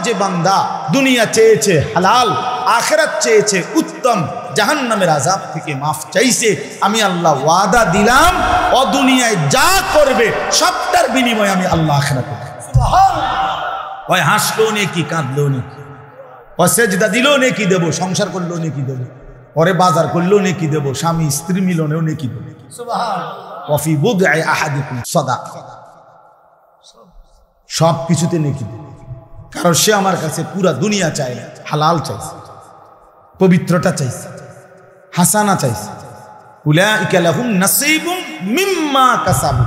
যে বান্দা দুনিয়া চেয়েছে হালাল, আখিরাত চেয়েছে উত্তম, জাহান্নামের আযাব থেকে মাফ চাইছে, আমি আল্লাহ ওয়াদা দিলাম ও দুনিয়ায় যা করবে সবটার বিনিময়ে আমি আল্লাহ আখিরাতে সুবহানাল্লাহ। ওই হাসলো নেকি, কাঁদলো নেকি, ও সেজদা দিলো নেকি দেবো, সংসার করলো নেকি দেবো, পরে বাজার করলো নেকি দেবো, স্বামী স্ত্রী মিলনেও নেকি দেবো সুবহানাল্লাহ। ওয়া ফি বুদ'i আহাদিকুম সাদাকা, সব কিছুতে নেকি দেবো। কারণ সে আমার কাছে পুরা দুনিয়া চায় না, হালাল চাইছে, পবিত্রতা চাইছে, হাসানা চাইছে। উলাইকা লাহুম নাসীবুম মিম্মা কাসাবু,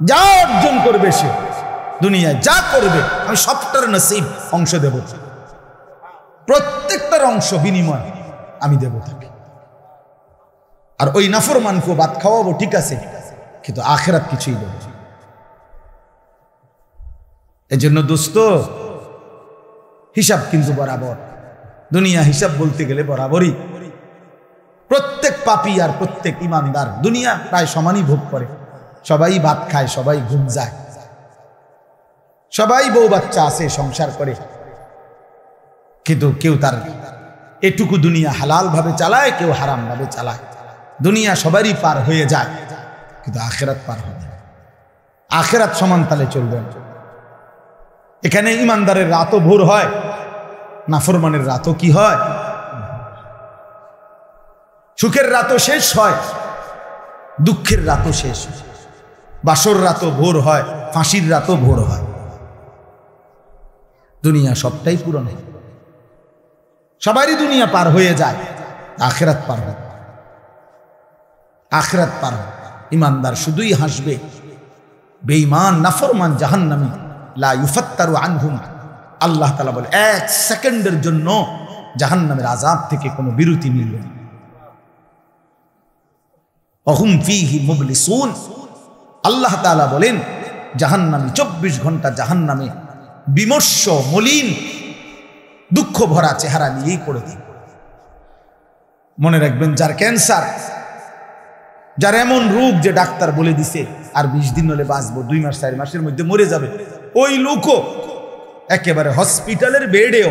যা অর্জন করবে সে দুনিয়ায় যা করবে আমি সবটার নসিব অংশ দেব, প্রত্যেকটার অংশ বিনিময় আমি দেব তাকে। আর ওই নাফরমানকে ভাত খাওয়াবো ঠিক আছে, কিন্তু আখিরাত কিছুই দেব। এজন্য দোস্ত হিসাব কিন্তু বরাবর, দুনিয়া হিসাব বলতে গেলে বরাবরই। প্রত্যেক পাপী আর প্রত্যেক ইমানদার দুনিয়া প্রায় সমানই ভোগ করে, সবাই ভাত খায়, সবাই ঘুম যায়, সবাই বউ বাচ্চা আছে, সংসার করে, কিন্তু কেউ তার এটুকু দুনিয়া হালাল ভাবে চালায়, কেউ হারাম ভাবে চালায়। দুনিয়া সবারই পার হয়ে যায়, কিন্তু আখিরাত পার হবে না, আখিরাত সমান তালে চলবে না। এখানে ইমানদারের রাতও ভোর হয়, নাফরমানের রাতও কি হয়, সুখের রাতও শেষ হয়, দুঃখের রাতও শেষ হয়, বাসর রাতও ভোর হয়, ফাঁসির রাতও ভোর হয়। দুনিয়া সবটাই পূরণ হয়, সবারই দুনিয়া পার হয়ে যায়, আখিরাত পার হয়, আখিরাত পার হয়। ইমানদার শুধুই হাসবে, বেঈমান নাফরমান জাহান্নামী লা ইউফাত্তারু আনহুম, আল্লাহ তাআলা বলে এক সেকেন্ডের জন্য জাহান্নামের আযাব থেকে কোনো বিরতি মিলবে না। ওয়াহুম ফীহি মুবলিসুন, আল্লাহ তাআলা বলেন জাহান্নামী 24 ঘন্টা জাহান্নামে বিমর্ষ, মলিন, দুঃখ ভরা চেহারা নিয়েই পড়ে থাকে। মনে রাখবেন, যার ক্যান্সার, যার এমন রোগ যে ডাক্তার বলে দিছে আর 20 দিন হলে বাঁচবো, 2 মাস 4 মাসের মধ্যে মরে যাবে, ওই লোকও একেবারে হসপিটালের বেডেও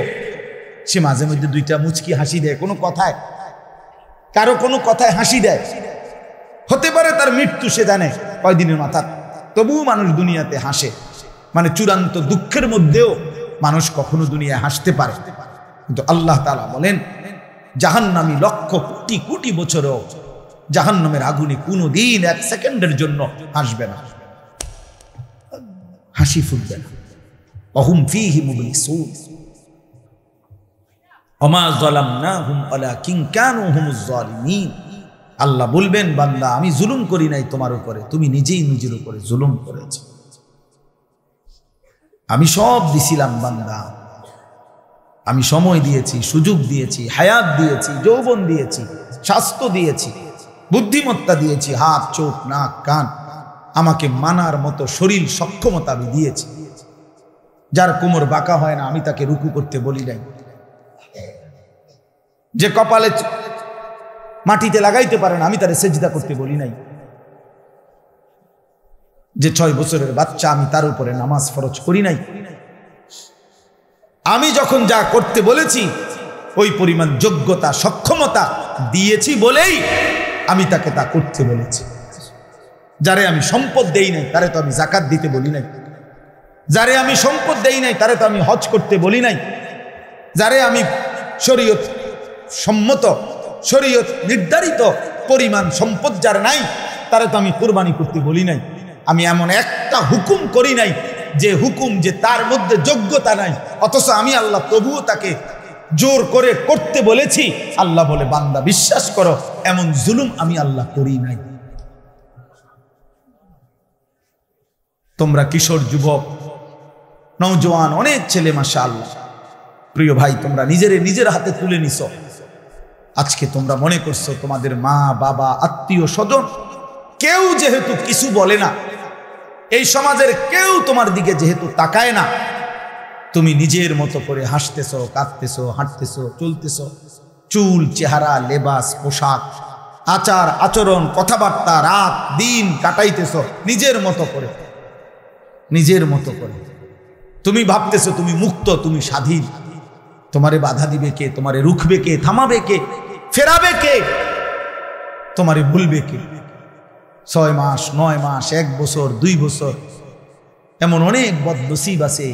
সে মাঝে মধ্যে 2টা মুচকি হাসি দেয়, কোনো কথায়, কারো কোনো কথায় হাসি দেয়। হতে পারে তার মৃত্যু সে জানে কয়দিনের মাথা, তবুও মানুষ দুনিয়াতে হাসে। মানে চূড়ান্ত দুঃখের মধ্যেও মানুষ কখনো দুনিয়ায় হাসতে পারে। কিন্তু আল্লাহ তাআলা বলেন জাহান্নামী লক্ষ কোটি কোটি বছরও জাহান্নামের আগুনে কোনোদিন 1 সেকেন্ডের জন্য হাসবে না, হাসি ফুটবে না। ওয়াহুম ফীহি মুবলিসুন ওমা যালামনাহুম ওয়ালাকিন কানু হুমুজ যালিমিন। আল্লাহ বলবেন, বান্দা আমি জুলুম করি নাই তোমার উপরে, তুমি নিজেই নিজের উপরে জুলুম করেছো। আমি সব দিছিলাম বান্দা, আমি সময় দিয়েছি, সুযোগ দিয়েছি, হায়াত দিয়েছি, যৌবন দিয়েছি, স্বাস্থ্য দিয়েছি, বুদ্ধিমত্তা দিয়েছি, হাত, চোখ, নাক, কান, আমাকে মানার মতো শরীর সক্ষমতা আমি দিয়েছি। যার কোমর বাঁকা হয় না আমি তাকে রুকু করতে বলি নাই, যে কপালে মাটিতে লাগাইতে পারে না আমি তারে সেজদা করতে বলি নাই, যে 6 বছরের বাচ্চা আমি তার উপরে নামাজ ফরজ করি নাই। আমি যখন যা করতে বলেছি ওই পরিমাণ যোগ্যতা সক্ষমতা দিয়েছি বলেই আমি তাকে তা করতে বলেছি। যারে আমি সম্পদ দেই নাই তারে তো আমি যাকাত দিতে বলি নাই, যারে আমি সম্পদ দেই নাই তারে তো আমি হজ করতে বলি নাই, যারে আমি শরীয়ত সম্মত, শরীয়ত নির্ধারিত পরিমাণ সম্পদ যার নাই তারে তো আমি কুরবানি করতে বলি নাই। আমি এমন একটা হুকুম করি নাই যে হুকুম যে তার মধ্যে যোগ্যতা নাই, অথচ আমি আল্লাহ তবুও তাকে জোর করে করতে বলেছি। আল্লাহ বলে, বান্দা বিশ্বাস করো এমন জুলুম আমি আল্লাহ করি নাই। তোমরা কিশোর, যুবক, নওজোয়ান, অনেক ছেলে মাশাআল্লাহ, প্রিয় ভাই, তোমরা নিজের হাতে তুলে নিছো। আজকে তোমরা মনে করছো তোমাদের মা বাবা আত্মীয় স্বজন কেউ যেহেতু কিছু বলে না, এই সমাজের কেউ তোমার দিকে যেহেতু তাকায় না, তুমি নিজের মতো করে হাসতেছো, কাঁদতেছো, হাঁটতেছো, চলতেছো, চুল, চেহারা, লেবাস, পোশাক, আচার আচরণ, কথাবার্তা, রাত দিন কাটাইতেছো নিজের মতো করে, নিজের মতো করে। তুমি ভাবতেছো তুমি মুক্ত, তুমি স্বাধীন। তোমারে বাধা দিবে কে? তোমারে রুখবে কে? থামাবে কে? ফেরাবে কে? তোমারে ভুলবে কে? 6 মাস, 9 মাস, 1 বছর, 2 বছর, এমন অনেক বদনসিব আছে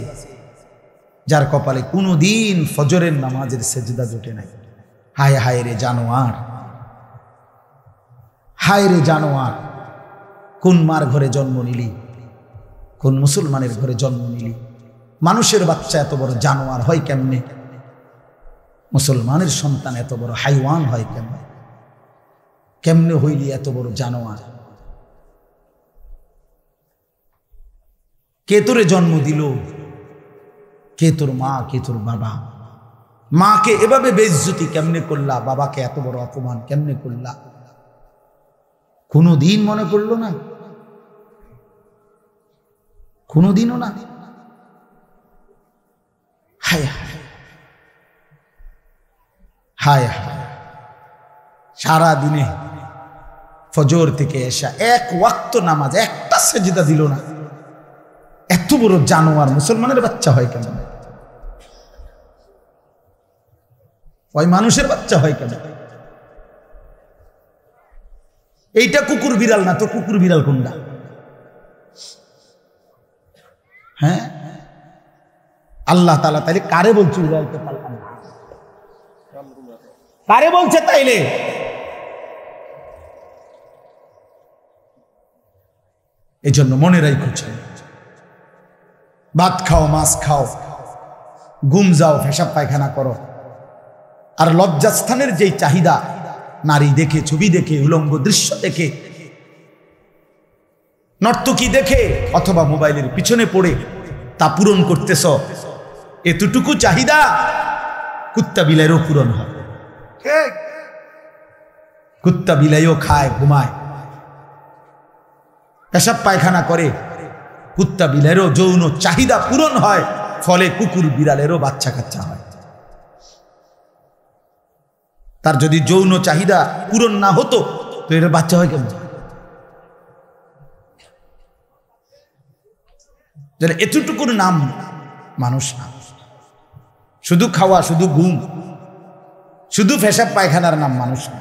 যার কপালে কোনোদিন ফজরের নামাজের সেজদা জোটে নাই। হায় হায় রে জানোয়ার, হায় রে জানোয়ার, কোন মার ঘরে জন্ম নিলি, কোন মুসলমানের ঘরে জন্ম নিলি? মানুষের বাচ্চা এত বড় জানোয়ার হয় কেমনে? মুসলমানের সন্তান এত বড় হাইওয়ান হয় কেমনে? কেমনে হইলি এত বড় জানোয়ার? কে তোরে জন্ম দিল? কে তোর মা, কে তোর বাবা? মাকে এভাবে বেইজ্জতি কেমনে করলা? বাবাকে এত বড় অপমান কেমনে করলা? কোনোদিন মনে করলো না? কোনোদিনও না? হায় হায় হায় হায়, সারা দিনে ফজর থেকে এসা 1 ওয়াক্ত নামাজ, একটা সেজদা দিল না। এত বড় জানোয়ার মুসলমানের বাচ্চা হয় কেন? ওই মানুষের বাচ্চা হয় কেন? এইটা কুকুর বিড়াল না তো? কুকুর বিড়াল কোনটা? হ্যাঁ, আল্লাহ তাআলা তাইলে কারে বলছে উড়াইতে পারলাম না? কারে বলছে তাইলে? এই জন্য মনে রাখছো, ভাত খাও, মাছ খাও, ঘুম যাও, পেশাব পায়খানা করো, আর লজ্জাস্থানের যেই চাহিদা, নারী দেখে, ছবি দেখে, উলঙ্গ দৃশ্য দেখে, নর্তকী দেখে, অথবা মোবাইলের পিছনে পড়ে তা পূরণ করতেছ, এতটুকু চাহিদা কুত্তা বিলাইও পূরণ হয়। কুত্তা বিলাইও খায়, ঘুমায়, পেশাব পায়খানা করে, কুত্তা বিলাইয়েরও যৌন চাহিদা পূরণ হয়, ফলে কুকুর বিড়ালেরও বাচ্চা কাচ্চা হয়। তার যদি যৌন চাহিদা পূরণ না হতো তো এর বাচ্চা হয় কেমন? এতটুকুর নাম মানুষ না। শুধু খাওয়া, শুধু ঘুম, শুধু পেশাব পায়খানার নাম মানুষ না।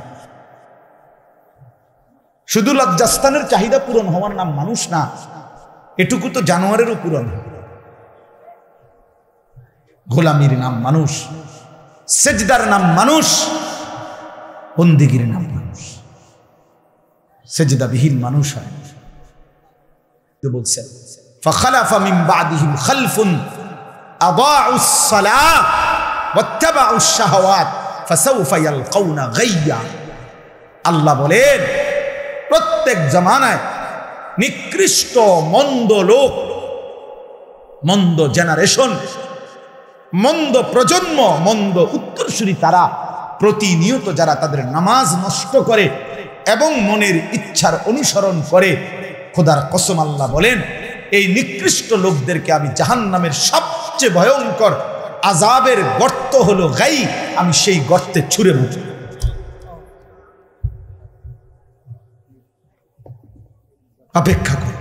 শুধু লজ্জাস্থানের চাহিদা পূরণ হওয়ার নাম মানুষ না। এটুকু তো জানোয়ারেরও পূরণ হয়। গোলামির নাম মানুষ, সেজদার নাম মানুষ, বন্দেগীর নাম মানুষ। সেজদাবিহীন মানুষ হয়। বলছেন ফাখালাফা মিন বাদিহিম খালফুন আদাউস সালাহ ওয়াত্তাবাউশ শাহাওয়াত ফাসাউফা ইয়ালকাউনা গাইয়্যা। আল্লাহ বলেন প্রত্যেক জামানায় নিকৃষ্ট মন্দ লোক, মন্দ জেনারেশন, মন্দ প্রজন্ম, মন্দ উত্তরসূরি তারা প্রতিনিয়ত যারা তাদের নামাজ নষ্ট করে এবং মনের ইচ্ছার অনুসরণ করে, খোদার কসম আল্লাহ বলেন এই নিকৃষ্ট লোকদেরকে আমি জাহান্নামের সবচেয়ে ভয়ঙ্কর আযাবের গর্ত হলো গাই, আমি সেই গর্তে ছুঁড়ে মারব। অপেক্ষা করো,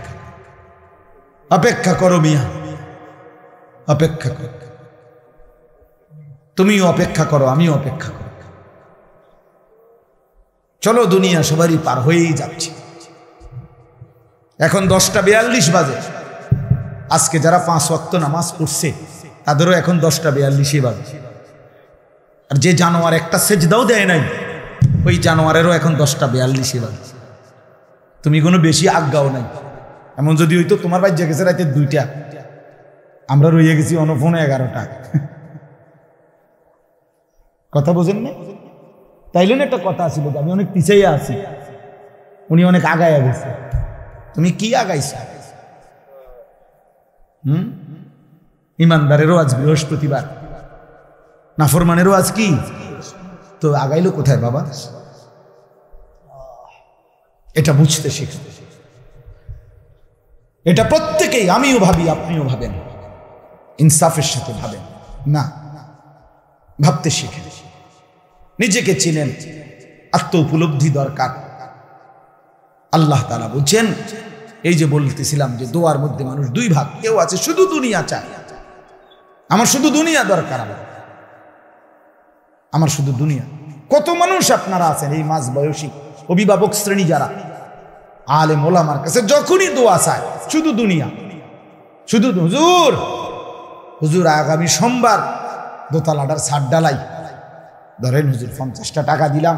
অপেক্ষা করো মিয়া, অপেক্ষা করো। তুমিও অপেক্ষা করো, আমিও অপেক্ষা করো। চলো, দুনিয়া সবারই পার হয়েই যাচ্ছে। এখন 10টা 42 বাজে। আজকে যারা 5 ওয়াক্ত নামাজ পড়ছে তাদেরও এখন 10টা 42 বাজে। আর যে জানোয়ার একটা সেজদাও দেয় নাই, ওই জানোয়ারেরও এখন 10টা 42 বাজে। তুমি কোনো বেশি আজ্ঞাও নাই। এমন যদি হইতো তোমার ভাই জেগেছে রাতে 2টা, আমরা রয়ে গেছি অনফোনে 11টা। কথা বোঝেন না? তাইলে না একটা কথা ছিল যে আমি অনেক পিছিয়ে আছি, উনি অনেক আগায় গেছে। তুমি কি আগাইছ? ইমানদারেরও আজ বৃহস্পতিবার, নাফরমানেরও আজ কি? তো আগাইলো কোথায় বাবা? এটা বুঝতে শিখতে, এটা প্রত্যেকেই, আমিও ভাবি, আপনিও ভাবেন, ইনসাফের সাথে ভাবেন না, ভাবতে শিখেন, নিজেকে চিনেন, আত্ম উপলব্ধি দরকার। আল্লাহ তাআলা বলছেন, এই যে বলতেছিলাম যে দোয়ার মধ্যে মানুষ 2 ভাগ, কেউ আছে শুধু দুনিয়া চায়, আমার শুধু দুনিয়া দরকার, আমার শুধু দুনিয়া। কত মানুষ আপনারা আছেন এই মাঝ বয়সী অভিভাবক শ্রেণী যারা আলেম ওলামার কাছে যখনই দোয়া চায় শুধু দুনিয়া, শুধু হুজুর হুজুর আগামী সোমবার দোতলাটার ছাদ ডালাই, ধরেন হুজুর 50টা টাকা দিলাম,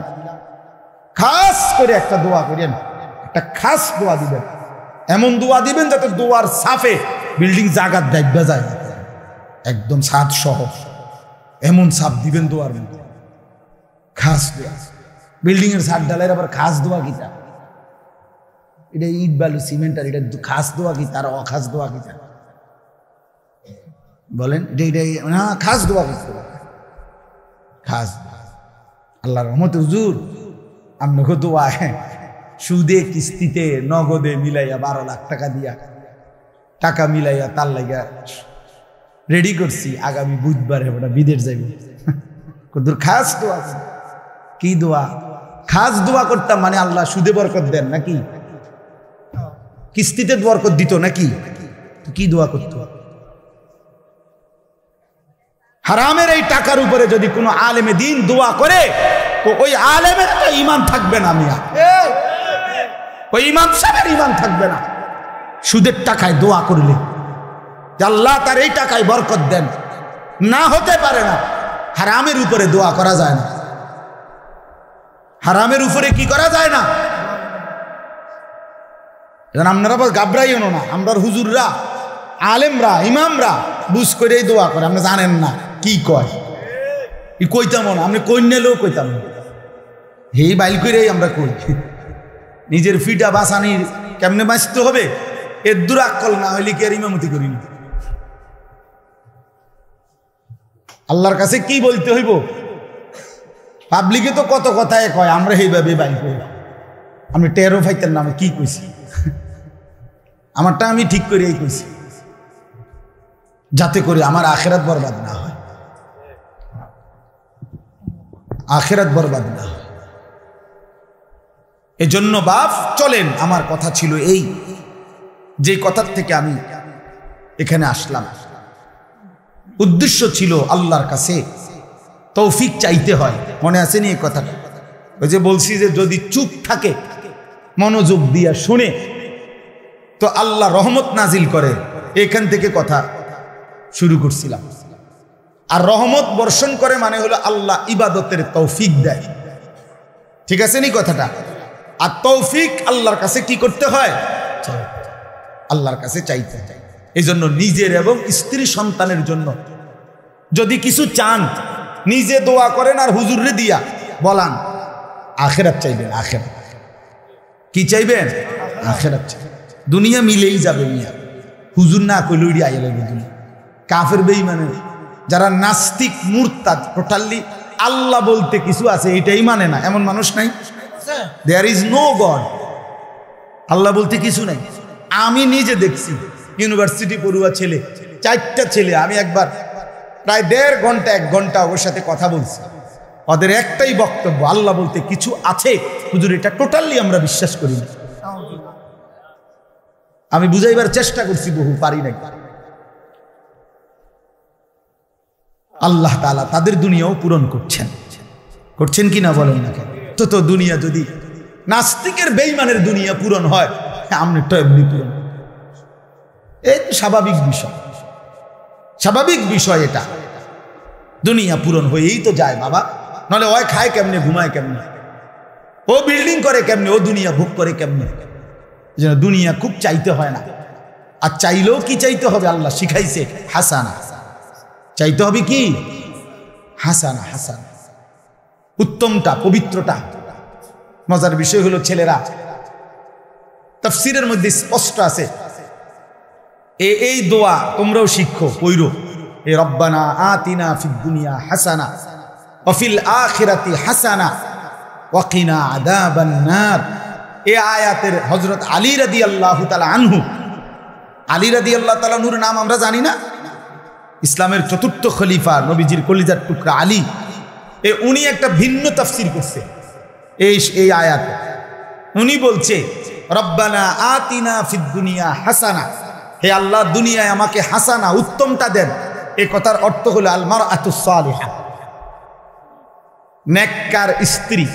খাস করে একটা দোয়া করেন, একটা খাস দোয়া দিবেন, এমন দোয়া দিবেন যাতে দোয়ার সাফে বিল্ডিং জাগাত ডাইবা যায়, একদম ছাদ সহ এমন ছাপ দিবেন দোয়ার মধ্যে, খাস দোয়া। বিল্ডিং এর ছাদ ডালের আবার খাস দোয়া কিতা, এটা ইট বালু সিমেন্ট, আর এটা খাস দোয়া কিতা আর অখাস দোয়া কিতা বলেন? না, খাস দোয়া কিতা, খাস। আল্লাহর রহমতে হুজুর আপনাকে দোয়া সুদে কিস্তিতে নগদে মিলাইয়া 12 লাখ টাকা দিয়া টাকা মিলাইয়া তার লাগা রেডি করছি, আগামী বুধবারে ওটা বিদেশ যাইব। কদুর খাস দোয়া। কি দোয়া? খাস দোয়া করতাম মানে আল্লাহ সুদে বরকত দেন নাকি, কিস্তিতে বরকত দিত নাকি? কি দোয়া করত? হারামের এই টাকার উপরে যদি কোনো আলেমে দিন দোয়া করে তো ওই আলেমের তো ঈমান থাকবে না, মিয়া ওই ইমাম সাহেবের ঈমান থাকবে না। সুদের টাকায় দোয়া করলে যে আল্লাহ তার এই টাকায় বরকত দেন, না হতে পারে না। হারামের উপরে দোয়া করা যায় না, হারামের উপরে কি করা যায় না। আপনারা ঘাবড়াইও না, আমরা হুজুররা আলেমরা ইমামরা বুঝ করেই দোয়া করে, আপনি জানেন না কি কয়, কইতাম না, আপনি কই নিলেও কইতাম না, হে বাইল করেই আমরা কই। নিজের ফিটা বাঁচানির কেমনে বাঁচতে হবে এর দুরাক্কল না হইলে কি আর ইমামতি করিনি। আল্লাহর কাছে কি বলতে হইব? পাবলিকে তো কত কথায় কয়, আমরা এইভাবে বাইল করি। আমি টেরো ফাইতের নামে কি কইছি? আমারটা আমি ঠিক করে এই কইছি যাতে করে আমার আখেরাত বরবাদ না হয়, আখেরাত বরবাদ না হয়। এজন্য বাপ চলেন, আমার কথা ছিল এই, যে কথার থেকে আমি এখানে আসলাম, উদ্দেশ্য ছিল আল্লাহর কাছে তৌফিক চাইতে হয়। মনে আছে নি এই কথাটা? ওই যে বলছি যে যদি চুপ থাকে, মনোযোগ দিয়া শুনে তো আল্লাহ রহমত নাজিল করে, এখান থেকে কথা শুরু করছিলাম। আর রহমত বর্ষণ করে মানে হলো আল্লাহ ইবাদতের তৌফিক দেয়, ঠিক আছে নি কথাটা? আর তৌফিক আল্লাহর কাছে কি করতে হয়? আল্লাহর কাছে চাইতে হয়। এই জন্য নিজের এবং স্ত্রী সন্তানের জন্য যদি কিছু চান নিজে দোয়া করেন আর হুজুরে দিয়া বলান, আখেরাত চাইবেন। আখেরাত কি চাইবেন? আখেরাত চাইবেন। দুনিয়া মিলেই যাবে মিয়া, হুজুর না কইলে উড়ি আইয়া লাগবে দুনিয়া। কাফের বেঈমান যারা নাস্তিক মুরতাদ, টোটালি আল্লাহ বলতে কিছু আছে এটাই মানে না, এমন মানুষ নাই? দেয়ার ইজ নো গড, আল্লাহ বলতে কিছু নাই। আমি নিজে দেখছি ইউনিভার্সিটি পড়ুয়া ছেলে, 4টা ছেলে, আমি একবার প্রায় 1.5 ঘন্টা 1 ঘন্টা ওর সাথে কথা বলছি। ওদের একটাই বক্তব্য, আল্লাহ বলতে কিছু আছে হুজুর, এটা টোটালি আমরা বিশ্বাস করি না। আমি বুঝাইবার চেষ্টা করছি, বহু পারি নাই। আল্লাহ তাআলা তাদের দুনিয়াও পূরণ করছেন, করছেন কি না বলেন না? তো দুনিয়া যদি নাস্তিকের বেঈমানের দুনিয়া পূরণ হয়, আমনেরটা এমনি পূরণ, এই তো স্বাভাবিক বিষয়, স্বাভাবিক বিষয়। এটা দুনিয়া পূরণ হয়েই তো যায় বাবা, নাহলে ওই খায় কেমনে, ঘুমায় কেমনে, ও বিল্ডিং করে কেমনে, ও দুনিয়া ভোগ করে কেমনে? যেন দুনিয়া খুব চাইতে হয় না। আর চাইলেও কি চাইতে হবে? আল্লাহ শিখাইছে হাসানা, চাইতে হবে কি? হাসানা, হাসানা, উত্তমটা, পবিত্রটা। মজার বিষয় হলো ছেলেরা তাফসীরের মধ্যে স্পষ্ট আছে, এই দোয়া তোমরাও শিখো, পড়ো, এ রব্বানা আতিনা ফিদ দুনিয়া হাসানা ওয়া ফিল আখিরাতি হাসানা ওয়া কিনা আযাবান নার। এই আয়াতের হযরত আলী রাদিয়াল্লাহু তাআলা আনহু, আলী রাদিয়াল্লাহু তাআলা আনহুর নাম আমরা জানি না? ইসলামের ৪র্থ খলিফা, নবীজির কলিজার টুকরা আলী, উনি একটা ভিন্ন তাফসীর করছে এই আয়াতে। উনি বলছে রব্বানা আতিনা ফিদ দুনিয়া হাসানা, হে আল্লাহ দুনিয়ায় আমাকে হাসানা, উত্তমটা দেন, এই কথার অর্থ হলো আল মারআতুস সালিহা, নেককার স্ত্রী।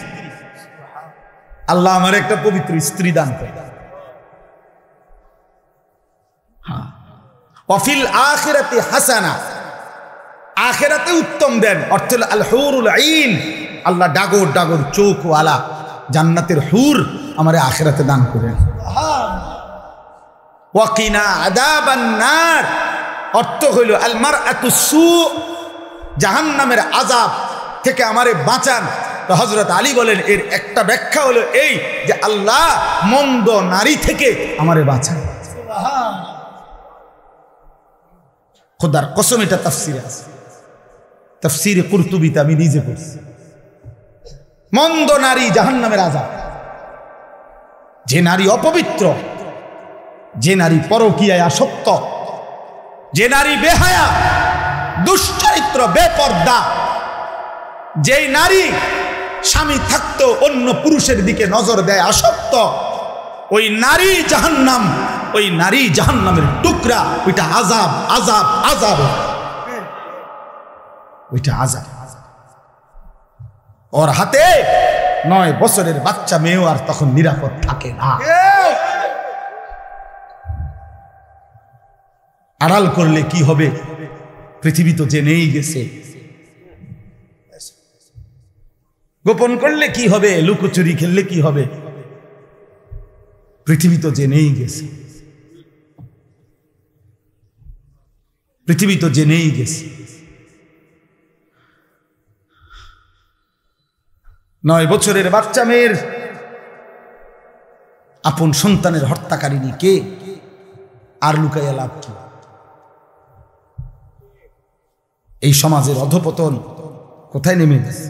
আল্লাহ আমার একটা পবিত্র স্ত্রী দান করে। ওয়াফিল আখিরাতি হাসানা, আখিরাতে উত্তম দেন, অর্থ হলো আল হুরুল আইন, আল্লাহ ডাগর ডাগর চোখ ওয়ালা জান্নাতের হুর আমারে আখিরাতে দান করেন। ওয়াকিনা আযাবান নার, অর্থ হইল আল মারআতুস সু, জাহান্নামের আযাব থেকে আমারে বাঁচান। তো হযরত আলী বলেন এর একটা ব্যাখ্যা হলো এই যে আল্লাহ মন্দ নারী থেকে আমারে বাঁচান। খোদার কসম এটা তাফসীরে আছে, তাফসীরে কুরতুবিতে আমি নিজে পড়ছি। মন্দ নারী জাহান্নামের আযাব, যে নারী অপবিত্র, যে নারী পরকীয়ায় আসক্ত, যে নারী বেহায়া, দুশ্চরিত্র, বেপর্দা, যেই নারী স্বামী থাকতো অন্য পুরুষের দিকে নজর দেয়, আসক্ত, ওই নারী জাহান্নাম, ওই নারী জাহান্নামের টুকরা। ওইটা আযাব, আযাব, আযাব, ওইটা আযাব। ওর হাতে 9 বছরের বাচ্চা মেয়েও আর তখন নিরাপদ থাকে না। আড়াল করলে কি হবে? পৃথিবী তো জেনেই গেছে। গোপন করলে কি হবে? লুকোচুরি খেললে কি হবে? পৃথিবী তো জেনেই গেছে, পৃথিবী তো জেনেই গেছে। 9 বছরের বাচ্চা মেয়ের আপন সন্তানের হত্যাকারিনী কে? আর লুকাইয়া লাভ কি? এই সমাজের অধপতন কোথায় নেমে গেছে?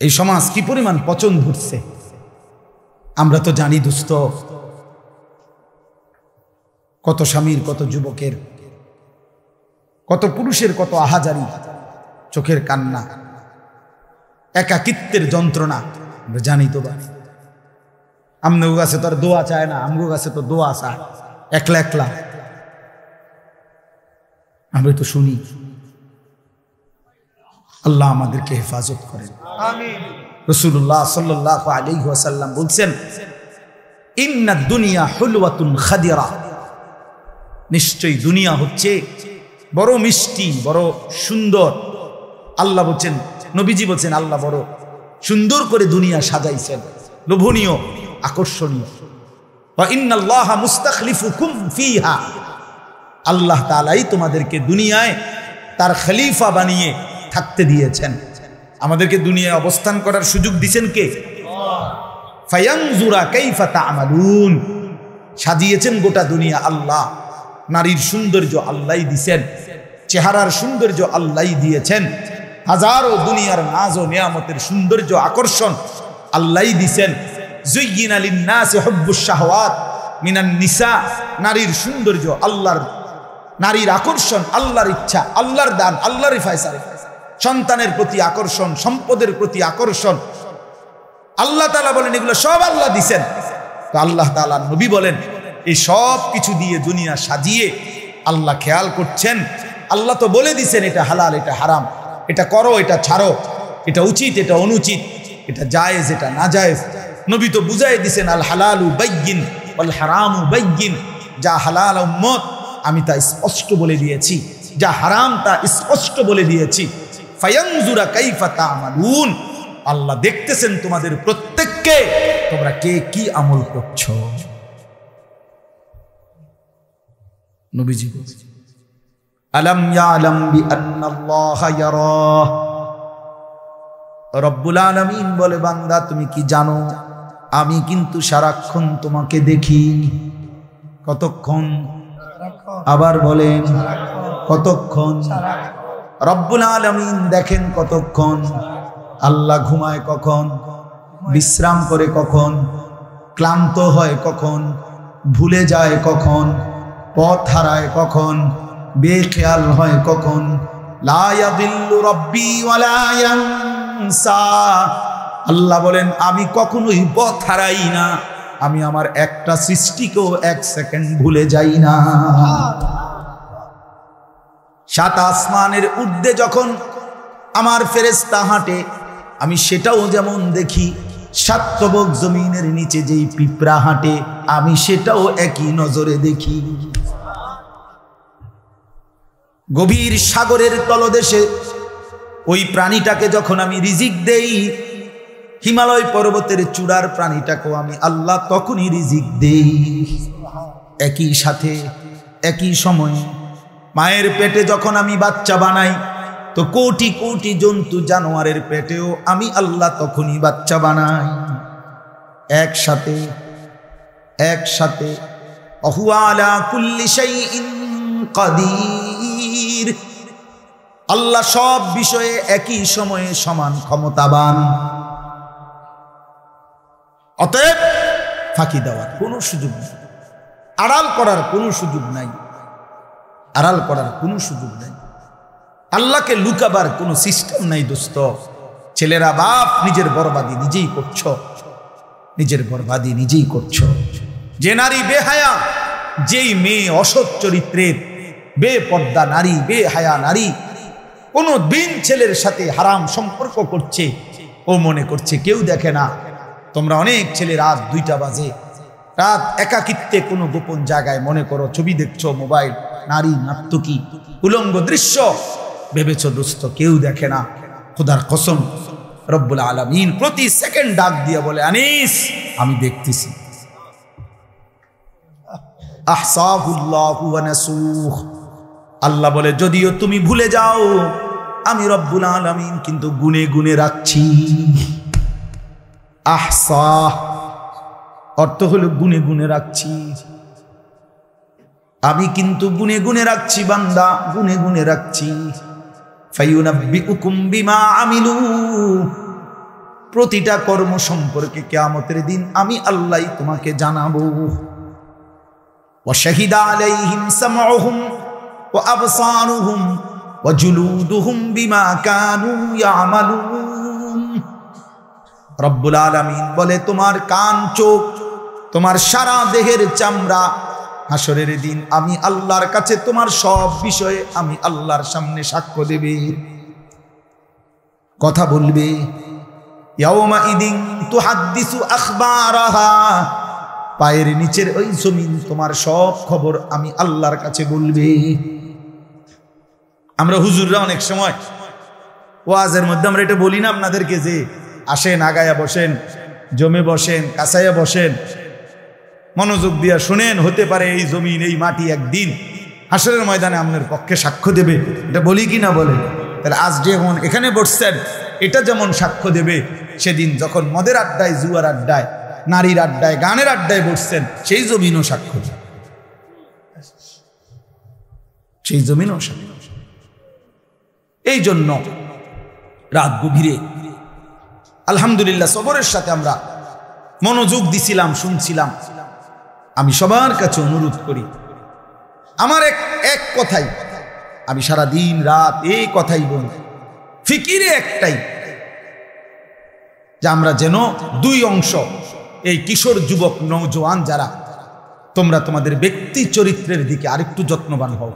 এই সমাজ কি পরিমাণ পচন ধরছে আমরা তো জানি দোস্ত। কত স্বামীর, কত যুবকের, কত পুরুষের কত আহাজারি, চোখের কান্না, একাকিত্বের যন্ত্রণা আমরা জানি তো। আমগো কাছে তো আর দোয়া চায় না, আমগো কাছে তো দোয়া চায়, একলা একলা আমরা তো শুনি। আল্লাহ আমাদেরকে হেফাজত করেন, আমিন। রাসূলুল্লাহ সাল্লাল্লাহু আলাইহি ওয়াসাল্লাম বলছেন, ইন্নাদ দুনিয়া হুলওয়াতুন খাদিরা, নিশ্চয়ই দুনিয়া হচ্ছে বড় মিষ্টি, বড় সুন্দর। আল্লাহ বলছেন, নবীজি বলছেন, আল্লাহ বড় সুন্দর করে দুনিয়া সাজাইছেন, লোভনীয়, আকর্ষণীয়। ওয়া ইন্নাল্লাহা মুস্তাখলিফুকুম ফিহা, আল্লাহ তাআলাই তোমাদেরকে দুনিয়ায় তার খলিফা বানিয়ে থাকতে দিয়েছেন। আমাদেরকে দুনিয়ায় অবস্থান করার সুযোগ দিয়েছেন কে? ফায়ানজুরা কাইফা তা'মালুন, সাজিয়েছেন গোটা দুনিয়া আল্লাহ। নারীর সৌন্দর্য আল্লাহই দিয়েছেন, চেহারার সৌন্দর্য আল্লাহই দিয়েছেন, হাজারো দুনিয়ার নাজ ও নিয়ামতের সৌন্দর্য আকর্ষণ আল্লাহই দিয়েছেন। যুয়্যিনা লিন-নাসি হুব্বুশ শাহওয়াত মিনান নিসা, নারীর সৌন্দর্য আল্লাহর, নারীর আকর্ষণ আল্লাহর ইচ্ছা, আল্লাহর দান, আল্লাহর ফয়সালা। সন্তানের প্রতি আকর্ষণ, সম্পদের প্রতি আকর্ষণ, আল্লাহ তাআলা বলেন এগুলো সব আল্লাহ দিছেন। তো আল্লাহ তাআলা নবী বলেন এই সব কিছু দিয়ে দুনিয়া সাজিয়ে আল্লাহ খেয়াল করছেন। আল্লাহ তো বলে দিছেন এটা হালাল, এটা হারাম, এটা করো, এটা ছাড়ো, এটা উচিত, এটা অনুচিত, এটা জায়েজ, এটা না জায়েজ। নবী তো বুঝাই দিছেন, আল হালালু বাইয়িন ওয়াল হারামু বাইয়িন, যা হালাল উম্মত আমি তা স্পষ্ট বলে দিয়েছি, যা হারাম তা স্পষ্ট বলে দিয়েছি। ফায়ানজুরা কাইফা তা'মালুন, আল্লাহ দেখতেছেন তোমাদের প্রত্যেককে, তোমরা কে কি আমল করছো। নবীজি বলেন, আলাম ইয়ালাম বিআন্নাল্লাহা ইয়ারা, রব্বুল আলামিন বলে, বান্দা তুমি কি জানো আমি কিন্তু সারাক্ষণ তোমাকে দেখি। কতক্ষণ? আবার বলেন কতক্ষণ? রব্বুল আলামিন দেখেন কতক্ষণ। আল্লাহ ঘুমায় কখন, বিশ্রাম করে কখন, ক্লান্ত হয় কখন, ভুলে যায় কখন, পথ হারায় কখন, বেখেয়াল হয় কখন। লা ইয়াদিল্লু রাব্বি ওয়ালা ইয়ানসা, আল্লাহ বলেন আমি কখনোই পথ হারাই না, আমি আমার একটা সৃষ্টিকেও 1 সেকেন্ড ভুলে যাই না। সাত আসমানের ঊর্ধ্বে যখন আমার ফেরেশতা হাঁটে আমি সেটাও যেমন দেখি, সাত তবক জমিনের নিচে যেই পিঁপড়া হাঁটে আমি সেটাও একই নজরে দেখি। গভীর সাগরের তলদেশে ওই প্রাণীটাকে যখন আমি রিজিক দেই, হিমালয় পর্বতের চূড়ার প্রাণীটাকেও আমি আল্লাহ তখনই রিজিক দেই। একই সাথে একই সময়ে মায়ের পেটে যখন আমি বাচ্চা বানাই তো কোটি কোটি জন্তু জানোয়ারের পেটেও আমি আল্লাহ তখনই বাচ্চা বানাই। একসাথে একসাথে ওহুয়া আলা কুল্লি শাইইন কাদির। আল্লাহ সব বিষয়ে একই সময়ে সমান ক্ষমতাবান। অতএব ফাঁকি দেওয়ার কোনো সুযোগ নেই, আড়াল করার কোনো সুযোগ নাই, আড়াল করার কোনো সুযোগ নাই। আল্লাহকে লুকাবার কোনো সিস্টেম নাই দোস্ত। ছেলেরা বাপ নিজের বরবাদি নিজেই করছ, নিজের বরবাদি নিজেই করছ। যে নারী বেহায়া, যেই মেয়ে অসৎ চরিত্রের বেপর্দা নারী, বেহায়া নারী কোনো দিন ছেলের সাথে হারাম সম্পর্ক করছে, ও মনে করছে কেউ দেখে না। তোমরা অনেক ছেলে রাত 2টা বাজে, রাত একাকিত্বে কোনো গোপন জায়গায় মনে করো ছবি দেখছো, মোবাইল, নারী নার্তকী উলঙ্গ দৃশ্য ভেবেছ দোস্ত কেউ দেখে না। খোদার কসম রব্বুল আলামিন প্রতি সেকেন্ড ডাক দিয়ে বলে আনিস আমি দেখতেছি। আহসাহুল্লাহু ওয়া নাসুহ। আল্লাহ বলে যদিও তুমি ভুলে যাও আমি রব্বুল আলামিন কিন্তু গুনে গুনে রাখছি। আহসা অর্থ হলো গুনে গুনে রাখছি, আমি কিন্তু গুনে গুনে রাখছি বান্দা, গুনে গুনে রাখছি। ফায়ুনাব্বিউকুম বিমা আমিলু, প্রতিটা কর্ম সম্পর্কে কিয়ামতের দিন আমি আল্লাহ তোমাকে জানাবো। ওয়া শাহিদা আলাইহিম সামউহুম ওয়া আবসারুহুম ওয়া জুলুদুহুম বিমা কানু ইয়ামালুন। রব্বুল আলামিন বলে তোমার কান, চোখ, তোমার সারা দেহের চামড়া হাসরের দিন আমি আল্লাহর কাছে তোমার সব বিষয়ে আমি আল্লাহর সামনে সাক্ষ্য দেবে, কথা বলবে। ইয়াউমা ইদিন তুহাদ্দিসু আখবারাহা, পায়ের নিচের ওই জমিন তোমার সব খবর আমি আল্লাহর কাছে বলবে। আমরা হুজুররা অনেক সময় ওয়াজের মধ্যে আমরা এটা বলি না আপনাদেরকে যে আসেন আগায়া বসেন, জমে বসেন, কাছাইয়া বসেন, মনোযোগ দিয়া শুনেন, হতে পারে এই জমিন এই মাটি একদিন হাসরের ময়দানে আপনার পক্ষে সাক্ষ্য দেবে। এটা বলি কি না বলে? তাহলে আজ যেমন এখানে বসছেন এটা যেমন সাক্ষ্য দেবে সেদিন যখন মদের আড্ডায়, জুয়ার আড্ডায়, নারীর আড্ডায়, গানের আড্ডায় বসছেন সেই জমিনও সাক্ষ্য দেবে, সেই জমিনও সাক্ষ্য। এই জন্য রাত গভীরে আলহামদুলিল্লাহ সবরের সাথে আমরা মনোযোগ দিছিলাম, শুনছিলাম। আমি সবার কাছে অনুরোধ করি, আমার এক কথাই আমি সারা দিন রাত এই কথাই বলি, ফিকিরে একটাই, যে আমরা যেন দুই অংশ, এই কিশোর যুবক নওজোয়ান যারা তোমরা তোমাদের ব্যক্তি চরিত্রের দিকে আরেকটু যত্নবান হও,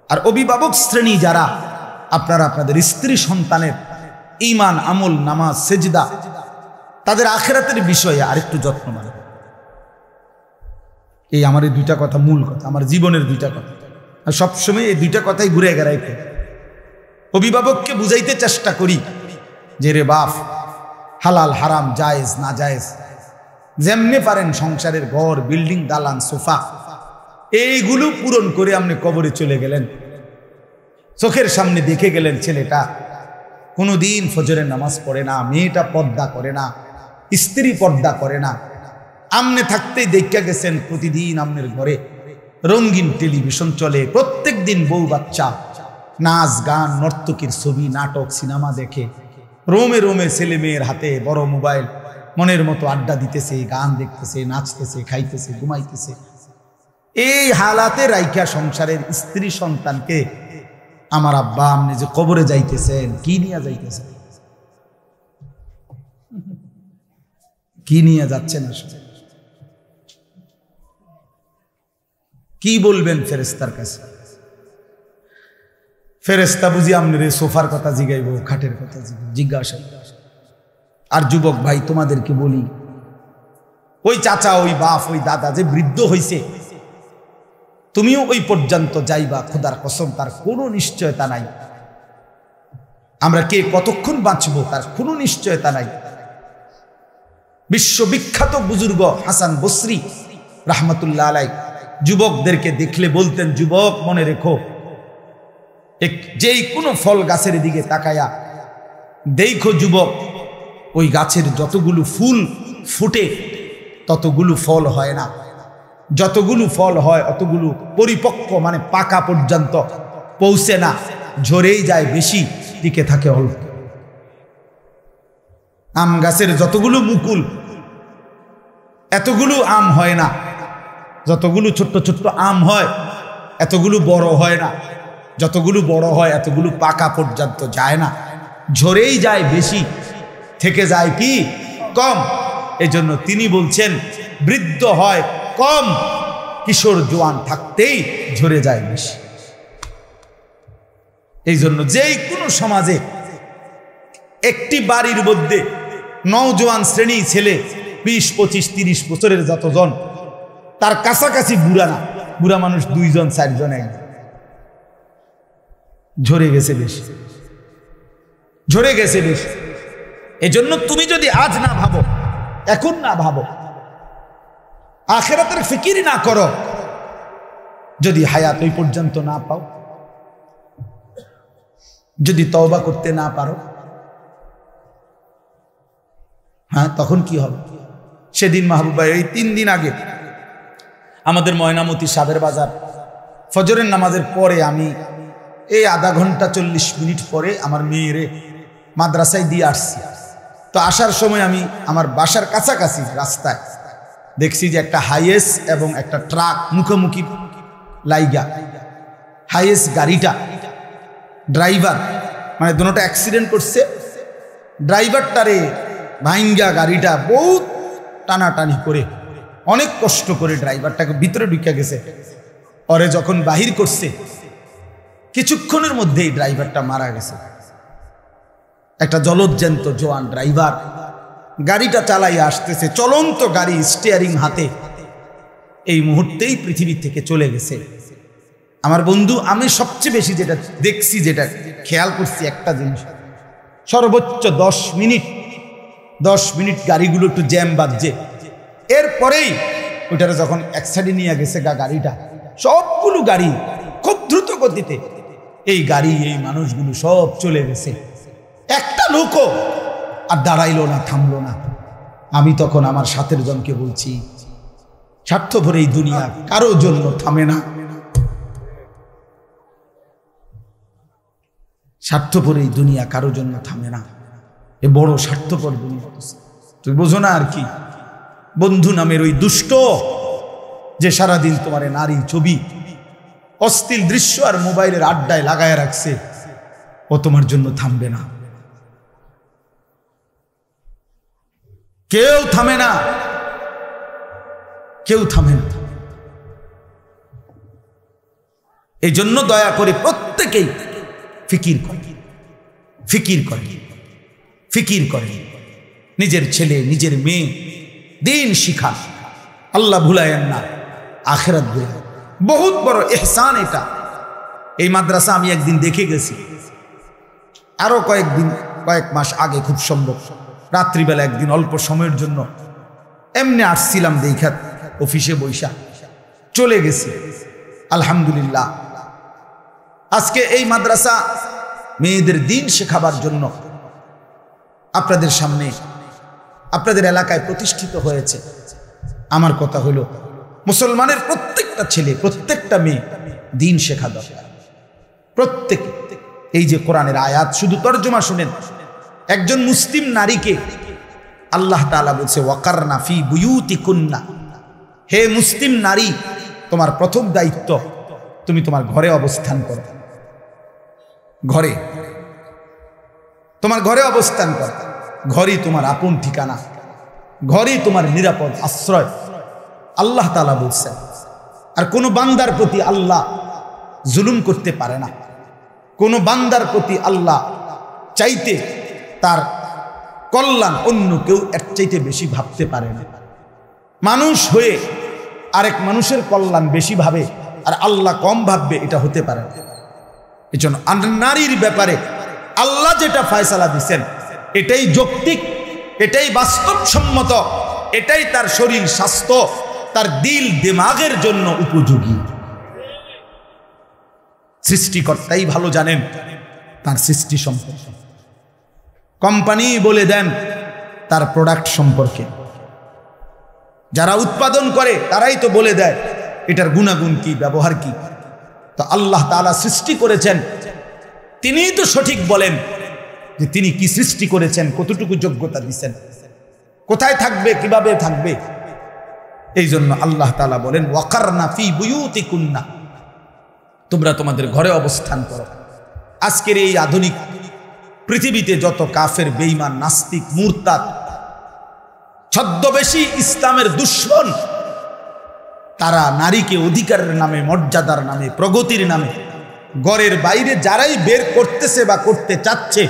আর অভিভাবক শ্রেণী যারা আপনারা আপনাদের স্ত্রী সন্তানের ঈমান, আমল, নামাজ, সেজদা, তাদের আখিরাতের বিষয়ে আরেকটু যত্নবান। এই আমার এই দুইটা কথা মূল কথা, আমার জীবনের দুইটা কথা, আর সবসময় এই দুইটা কথাই ঘুরে গেড়াইতে অভিভাবককে বুঝাইতে চেষ্টা করি যে রে বাপ, হালাল হারাম জায়েজ না জায়েজ যেমনে পারেন সংসারের ঘর, বিল্ডিং, দালান, সোফা এইগুলো পূরণ করে আপনি কবরে চলে গেলেন, চোখের সামনে দেখে গেলেন ছেলেটা কোনোদিন ফজরের নামাজ পড়ে না, মেয়েটা পর্দা করে না, স্ত্রী পর্দা করে না, আমনে থাকতেই দেখা গেছেন প্রতিদিন আমনের ঘরে রঙিন টেলিভিশন চলে, প্রত্যেক দিন বউ বাচ্চা নাচ গান, নর্তকীর ছবি, নাটক, সিনেমা দেখে, রোমে রোমে ছেলে মেয়ের হাতে বড় মোবাইল, মনের মতো আড্ডা দিতেছে, গান দেখতেছে, নাচতেছে, খাইতেছে, ঘুমাইতেছে। এই হালাতে রাইখা সংসারের স্ত্রী সন্তানকে আমার আব্বা আপনি যে কবরে যাইতেছেন, কি নিয়ে যাইতেছেন, কি নিয়ে যাচ্ছেন, আসলে কি বলবেন ফেরেশতার কাছে? ফেরেশতা বুঝি আমনের সোফার কথা জিগাইব, খাটের কথা জিজ্ঞাসা। আর যুবক ভাই তোমাদেরকে বলি, ওই চাচা, ওই বাপ, ওই দাদা যে বৃদ্ধ হইছে, তুমিও ওই পর্যন্ত যাইবা, খোদার কসম তার কোনো নিশ্চয়তা নাই। আমরা কে কতক্ষণ বাঁচবো তার কোনো নিশ্চয়তা নাই। বিশ্ববিখ্যাত বুজুর্গ হাসান বসরি রাহমাতুল্লাহ আলাই যুবকদেরকে দেখলে বলতেন, যুবক মনে রেখো, যেই কোনো ফল গাছের দিকে তাকায়া দেখো যুবক, ওই গাছের যতগুলো ফুল ফুটে ততগুলো ফল হয় না, যতগুলো ফল হয় অতগুলো পরিপক্ক মানে পাকা পর্যন্ত পৌঁছে না, ঝরেই যায় বেশি, টিকে থাকে অল্প। আম গাছের যতগুলো মুকুল এতগুলো আম হয় না, যতগুলো ছোট্ট ছোট্ট আম হয় এতগুলো বড় হয় না, যতগুলো বড় হয় এতগুলো পাকা পর্যন্ত যায় না, ঝরেই যায় বেশি, থেকে যায় কি কম। এজন্য তিনি বলছেন বৃদ্ধ হয় কম, কিশোর জোয়ান থাকতেই ঝরে যায় বেশি। এই জন্য যেই কোনো সমাজে একটি বাড়ির মধ্যে নওজোয়ান শ্রেণী ছেলে 20, 25, 30 বছরের যতজন, তার কাছাকাছি বুড়া না, বুড়া মানুষ 2 জন 4 জন, একজন ঝরে গেছে বেশি, ঝরে গেছে বেশি। এজন্য তুমি যদি আজ না ভাবো, এখন না ভাবো, আখিরাতের ফিকির না করো, যদি হায়াত ওই পর্যন্ত না পাও, যদি তওবা করতে না পারো, হ্যাঁ তখন কি হবে? সেদিন মাহবুব ভাই, এই 3 দিন আগে আমাদের ময়নামতি সাবের বাজার ফজরের নামাজের পরে আমি এই আধা ঘন্টা 40 মিনিট পরে আমার মেয়েরে মাদ্রাসায় দিয়ে আসছি। তো আসার সময় আমি আমার বাসার কাছাকাছি রাস্তায় দেখছি যে একটা হাইয়েস এবং একটা ট্রাক মুখোমুখি লাইগা। হাইয়েস গাড়িটা ড্রাইভার মানে দুটোটা অ্যাক্সিডেন্ট করছে, ড্রাইভারটারে ভাইঙ্গা গাড়িটা বহুত টানাটানি করে অনেক কষ্ট করে ড্রাইভারটাকে ভিতরে ঢুকে গেছে। পরে যখন বাহির করছে কিছুক্ষণের মধ্যেই ড্রাইভারটা মারা গেছে। একটা জলজ্যান্ত জোয়ান ড্রাইভার গাড়িটা চালাইয়া আসতেছে, চলন্ত গাড়ি, স্টিয়ারিং হাতে, এই মুহূর্তেই পৃথিবী থেকে চলে গেছে। আমার বন্ধু, আমি সবচেয়ে বেশি যেটা দেখছি, যেটা খেয়াল করছি একটা জিনিস, সর্বোচ্চ 10 মিনিট গাড়িগুলো একটু জ্যাম বাজছে, এরপরেই ওইটারে যখন এক সাইডে নিয়ে গেছে গাড়িটা, সবগুলো গাড়ি খুব দ্রুত গতিতে, এই গাড়ি এই মানুষগুলো সব চলে গেছে, একটা লোকও আর দাঁড়াইলো না, থামলো না। আমি তখন আমার সাথের জনকে বলছি, স্বার্থপর এই দুনিয়া কারো জন্য থামে না, স্বার্থপর এই দুনিয়া কারো জন্য থামে না। এ বড় স্বার্থপর দুনিয়া, তুই বোঝো না আর কি? বন্ধু নামের ওই দুষ্ট যে সারাদিন তোমার নারী ছবি, অশ্লীল দৃশ্য আর মোবাইলের আড্ডায় লাগায় রাখছে, ও তোমার জন্য থামবে না, কেউ থামে না, কেউ থামে না। এই জন্য দয়া করে প্রত্যেকেই ফিকির করে নিজের ছেলে নিজের মেয়ে দিন শিখা, আল্লাহ ভুলায়েন না, আখিরাত ভুলায়েন। বহুত বড় ইহসান এটা। এই মাদ্রাসা আমি একদিন দেখে গেছি, আরো কয়েক মাস আগে, খুব সম্ভব রাত্রিবেলা একদিন অল্প সময়ের জন্য এমনি আসছিলাম, দেখা অফিসে বৈশা চলে গেছি। আলহামদুলিল্লাহ, আজকে এই মাদ্রাসা মেয়েদের দিন শেখাবার জন্য আপনাদের সামনে, আপনাদের এলাকায় প্রতিষ্ঠিত হয়েছে। আমার কথা হলো, মুসলমানের প্রত্যেকটা ছেলে প্রত্যেকটা মেয়ে দিন শেখা দরকার, প্রত্যেকে। এই যে কোরআনের আয়াত, শুধু তর্জমা শুনেন। একজন মুসলিম নারীকে আল্লাহ তাআলা বলছে, ওয়াকারনা ফি বুয়ুতিকুন্না, হে মুসলিম নারী, তোমার প্রথম দায়িত্ব তুমি তোমার ঘরে অবস্থান করো, ঘরে, তোমার ঘরে অবস্থান করো। ঘরই তোমার আপন ঠিকানা, ঘরই তোমার নিরাপদ আশ্রয়, আল্লাহ তাআলা বলছেন। আর কোনো বান্দার প্রতি আল্লাহ জুলুম করতে পারে না, কোন বান্দার প্রতি আল্লাহ চাইতে তার কল্যাণ অন্য কেউ এর চাইতে বেশি ভাবতে পারে না। মানুষ হয়ে আরেক মানুষের কল্যাণ বেশি ভাবে আর আল্লাহ কম ভাববে, এটা হতে পারে না। এজন্য নারীর ব্যাপারে আল্লাহ যেটা ফয়সালা দিচ্ছেন এটাই যৌক্তিক, এটাই বাস্তবসম্মত, এটাই তার শরীর স্বাস্থ্য, তার দিল দিমাগের জন্য উপযোগী। সৃষ্টিকর্তাই ভালো জানেন তার সৃষ্টি সম্পর্কে, কোম্পানি বলে দেন তার প্রোডাক্ট সম্পর্কে, যারা উৎপাদন করে তারাই তো বলে দেয় এটার গুণাগুণ কি, ব্যবহার কি। তো আল্লাহ তাআলা সৃষ্টি করেছেন, তিনিই তো সঠিক বলেন যে তিনি কি সৃষ্টি করেছেন, কতটুকু যোগ্যতা দিচ্ছেন, কোথায় থাকবে, কিভাবে থাকবে। এই জন্য আল্লাহ তাআলা বলেন ওয়াকারনা ফি বুয়ুতিকুন্না, তোমরা তোমাদের ঘরে অবস্থান করো। আজকের এই আধুনিক পৃথিবীতে যত কাফের, বেঈমান, নাস্তিক, মুরতাদ, ছদ্মবেশী ইসলামের দুশ্মন, তারা নারীকে অধিকারের নামে, মর্যাদার নামে, প্রগতির নামে ঘরের বাইরে যারাই বের করতেছে বা করতে চাচ্ছে,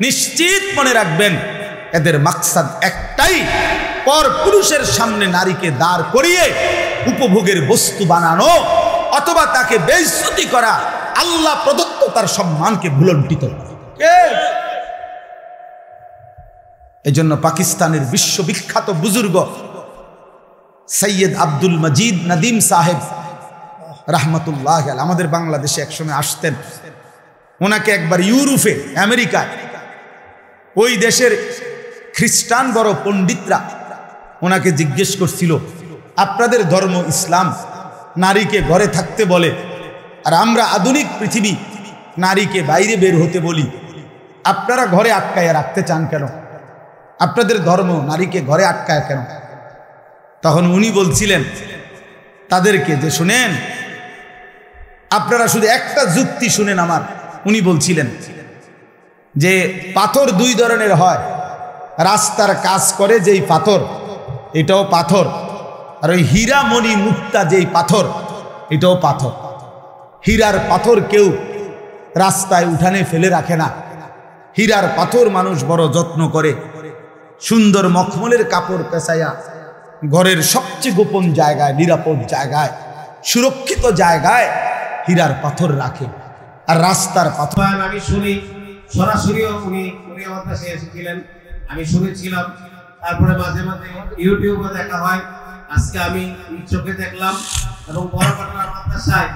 নিশ্চিত মনে রাখবেন এদের মাকসাদ একটাই, পর পুরুষের সামনে নারীকে দাঁড় করিয়ে উপভোগের বস্তু বানানো অথবা তাকে বেইজ্জতি করা, আল্লাহ প্রদত্ত তার সম্মানকে ভুলণ্ঠিত করা। এজন্য পাকিস্তানের বিশ্ববিখ্যাত বুজুর্গ সৈয়দ আব্দুল মজিদ নদীম সাহেব রহমতুল্লাহ আলাইহি আমাদের বাংলাদেশে একসময় আসতেন। ওনাকে একবার ইউরোপে, আমেরিকায়, ওই দেশের খ্রিস্টান বড় পণ্ডিতরা ওনাকে জিজ্ঞেস করছিল, আপনাদের ধর্ম ইসলাম নারীকে ঘরে থাকতে বলে, আর আমরা আধুনিক পৃথিবী নারীকে বাইরে বের হতে বলি, আপনারা ঘরে আটকায় রাখতে চান কেন? আপনাদের ধর্ম নারীকে ঘরে আটকায় কেন? তখন উনি বলছিলেন তাদেরকে যে, শুনেন, আপনারা শুধু একটা যুক্তি শুনেন আমার। উনি বলছিলেন যে পাথর দুই ধরনের হয়, রাস্তার কাজ করে যেই পাথর এটাও পাথর, আর ওই হীরা মণি মুক্তা যেই পাথর এটাও পাথর। হীরার পাথর কেউ রাস্তায় উঠানে ফেলে রাখে না, হীরার পাথর মানুষ বড় যত্ন করে, সুন্দর মখমলের কাপড় পেঁচাইয়া ঘরের সবচেয়ে গোপন জায়গায়, নিরাপদ জায়গায়, সুরক্ষিত জায়গায় হীরার পাথর রাখে। আর রাস্তার পাথর আমি শুনি সরাসরিও উনি আমার কাছে এসেছিলেন, আমি শুনেছিলাম। তারপরে মাঝে মাঝে ইউটিউবে দেখা হয়, আজকে আমি চোখে দেখলাম এবং বড়পাটনা মাদ্রাসায়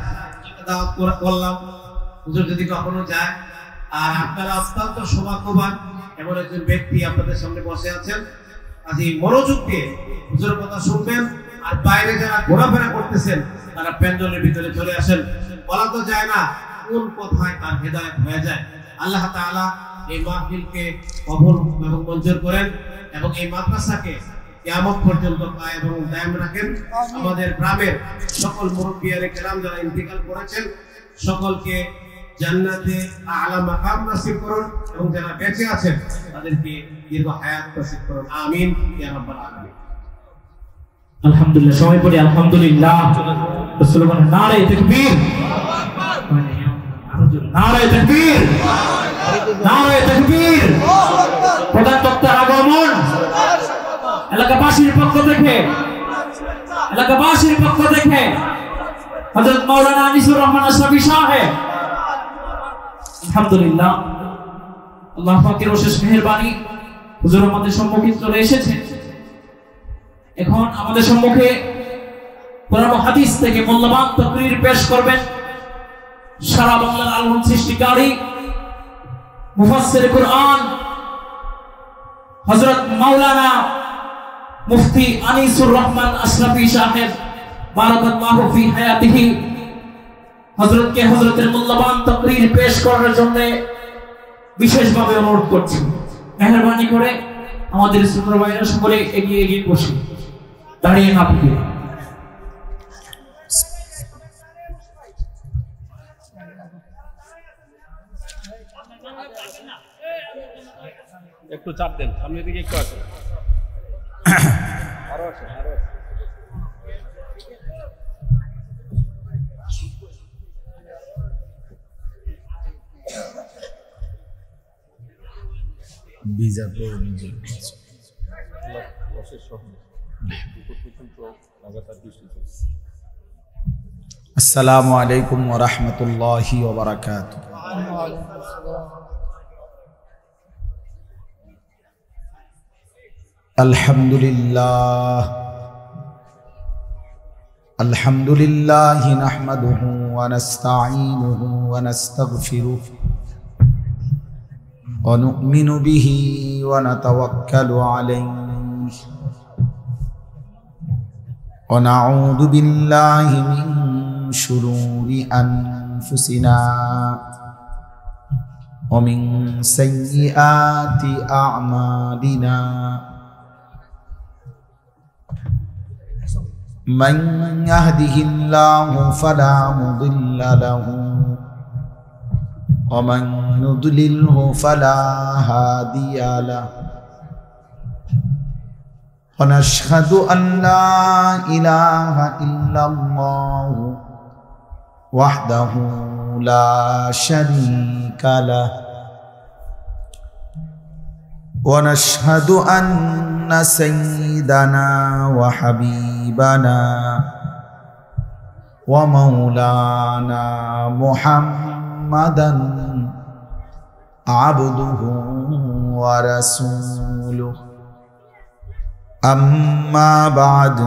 দাওয়াত করলাম, হুজুর যদি কখনো যায়। আর আপনারা অত্যন্ত সৌভাগ্যবান, এমন একজন ব্যক্তি আপনাদের সামনে বসে আছেন। আজ এই মনোযোগ দিয়ে হুজুরের কথা শুনবেন। আর বাইরে যারা ঘোরাফেরা করতেছেন তারা প্যান্ডেলের ভিতরে চলে আসেন। বলা তো যায় না কোন কথায় তার হেদায়েত হয়ে যায়। আল্লাহ তাআলা এই মাহফিলকে কবুল এবং মঞ্জুর করেন এবং এই মাদ্রাসাকে কিয়ামত পর্যন্ত কায়েম এবং দায়েম রাখেন। আমাদের গ্রামের সকল মুরব্বিয়ানে কেরাম যারা ইন্তিকাল করেছেন সকলকে জান্নাতে আলা মাকাম নসিব করুন এবং যারা বেঁচে আছেন তাদেরকে দীর্ঘ হায়াত নসিব করুন। আমিন ইয়া রাব্বাল আলামিন। আলহামদুলিল্লাহ, সবাই পড়ি আলহামদুলিল্লাহ। রাসূলুল্লাহ নারে তাকবীর, নারে তাকবীর, নারে তাকবীর। প্রধান বক্তার আগমন এলাকাবাসীর পক্ষ থেকে, হযরত মাওলানা আনিসুর রহমান আশরাফী সাহেব। আলহামদুলিল্লাহ, আল্লাহ পাকের অশেষ মেহেরবানি, হুজুর আমাদের সম্মুখে চলে এসেছেন। এখন আমাদের সম্মুখে কোরআন হাদিস থেকে মূল্যবান তাকরীর পেশ করবেন সারা বাংলার আলোড়ন সৃষ্টিকারী মুফাসসির কুরআন হযরত মাওলানা মুফতি আনিসুর রহমান আশরাফী সাহেব বারাকাল্লাহু ফি হায়াতিহি। হযরতের মূল্যবান তাকরীর পেশ করার জন্য বিশেষভাবে অনুরোধ করছি, মেহেরবানি করে আমাদের শ্রোতা ভাইরা সকলে এগিয়ে বসুন, দাঁড়িয়ে না থেকে। একটু চাপ দেন, সামনের দিকে একটু আসেন, আরো আসেন, আরো আসেন। ভিজা তো নিজে লসের সহ দুপুর পর্যন্ত লাগাতার বৃষ্টি চলছে। আসসালামু আলাইকুম ওয়া রাহমাতুল্লাহি ওয়া বারাকাতুহু। আলহামদুলিল্লাহ নাহমাদুহু ওয়া নাস্তাঈনুহু ওয়া নাস্তাগফিরুহু ওয়া নু'মিনু বিহি ওয়া নাতাওয়াক্কালু আলাইহি ওয়া নাউযু বিল্লাহি মিন শুরুরি আনফুসিনা ওয়া মিন সাইয়্যাতি আ'মালিনা من يهده الله فلا مضل له ومن يضلله فلا هادي له ونشهد أن لا إله إلا الله وحده لا شريك له ونشهد أن سيدنا وحبيبنا ومولانا محمدا عبده ورسوله أما بعد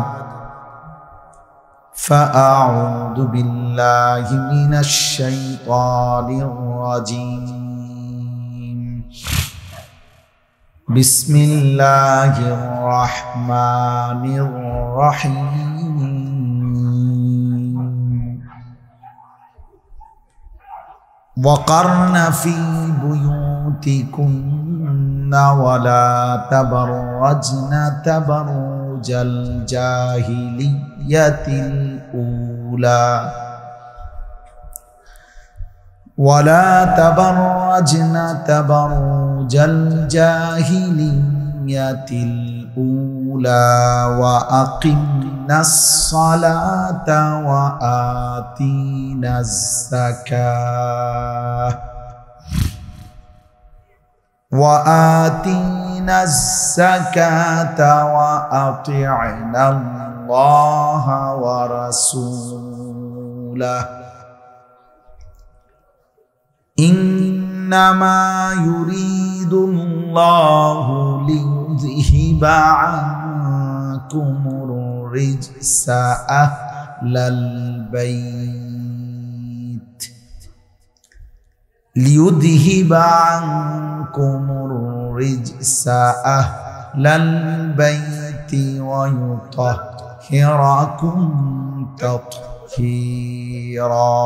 فأعوذ بالله من الشيطان الرجيم بسم الله الرحمن الرحيم وقرن في بيوتكن ولا تبرجن تبرج الجاهلية الأولى ولا تبرجن تبرج الجاهلية الأولى وأقمنا الصلاة وآتينا الزكاة وأطعنا الله ورسوله إنما يريد الله ليذهب عنكم الرجس أهل البيت ليذهب عنكم الرجس أهل البيت ويطهركم تطهيرا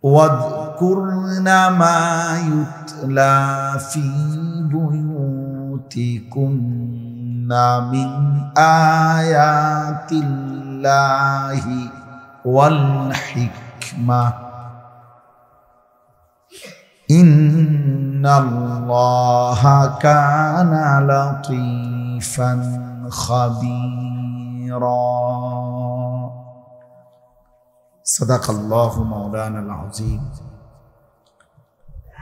واذكرن ما يتلى في بيوتكن من آيات الله والحكمة إن الله كان لطيفا خبيرا صدق الله مولانا العظيم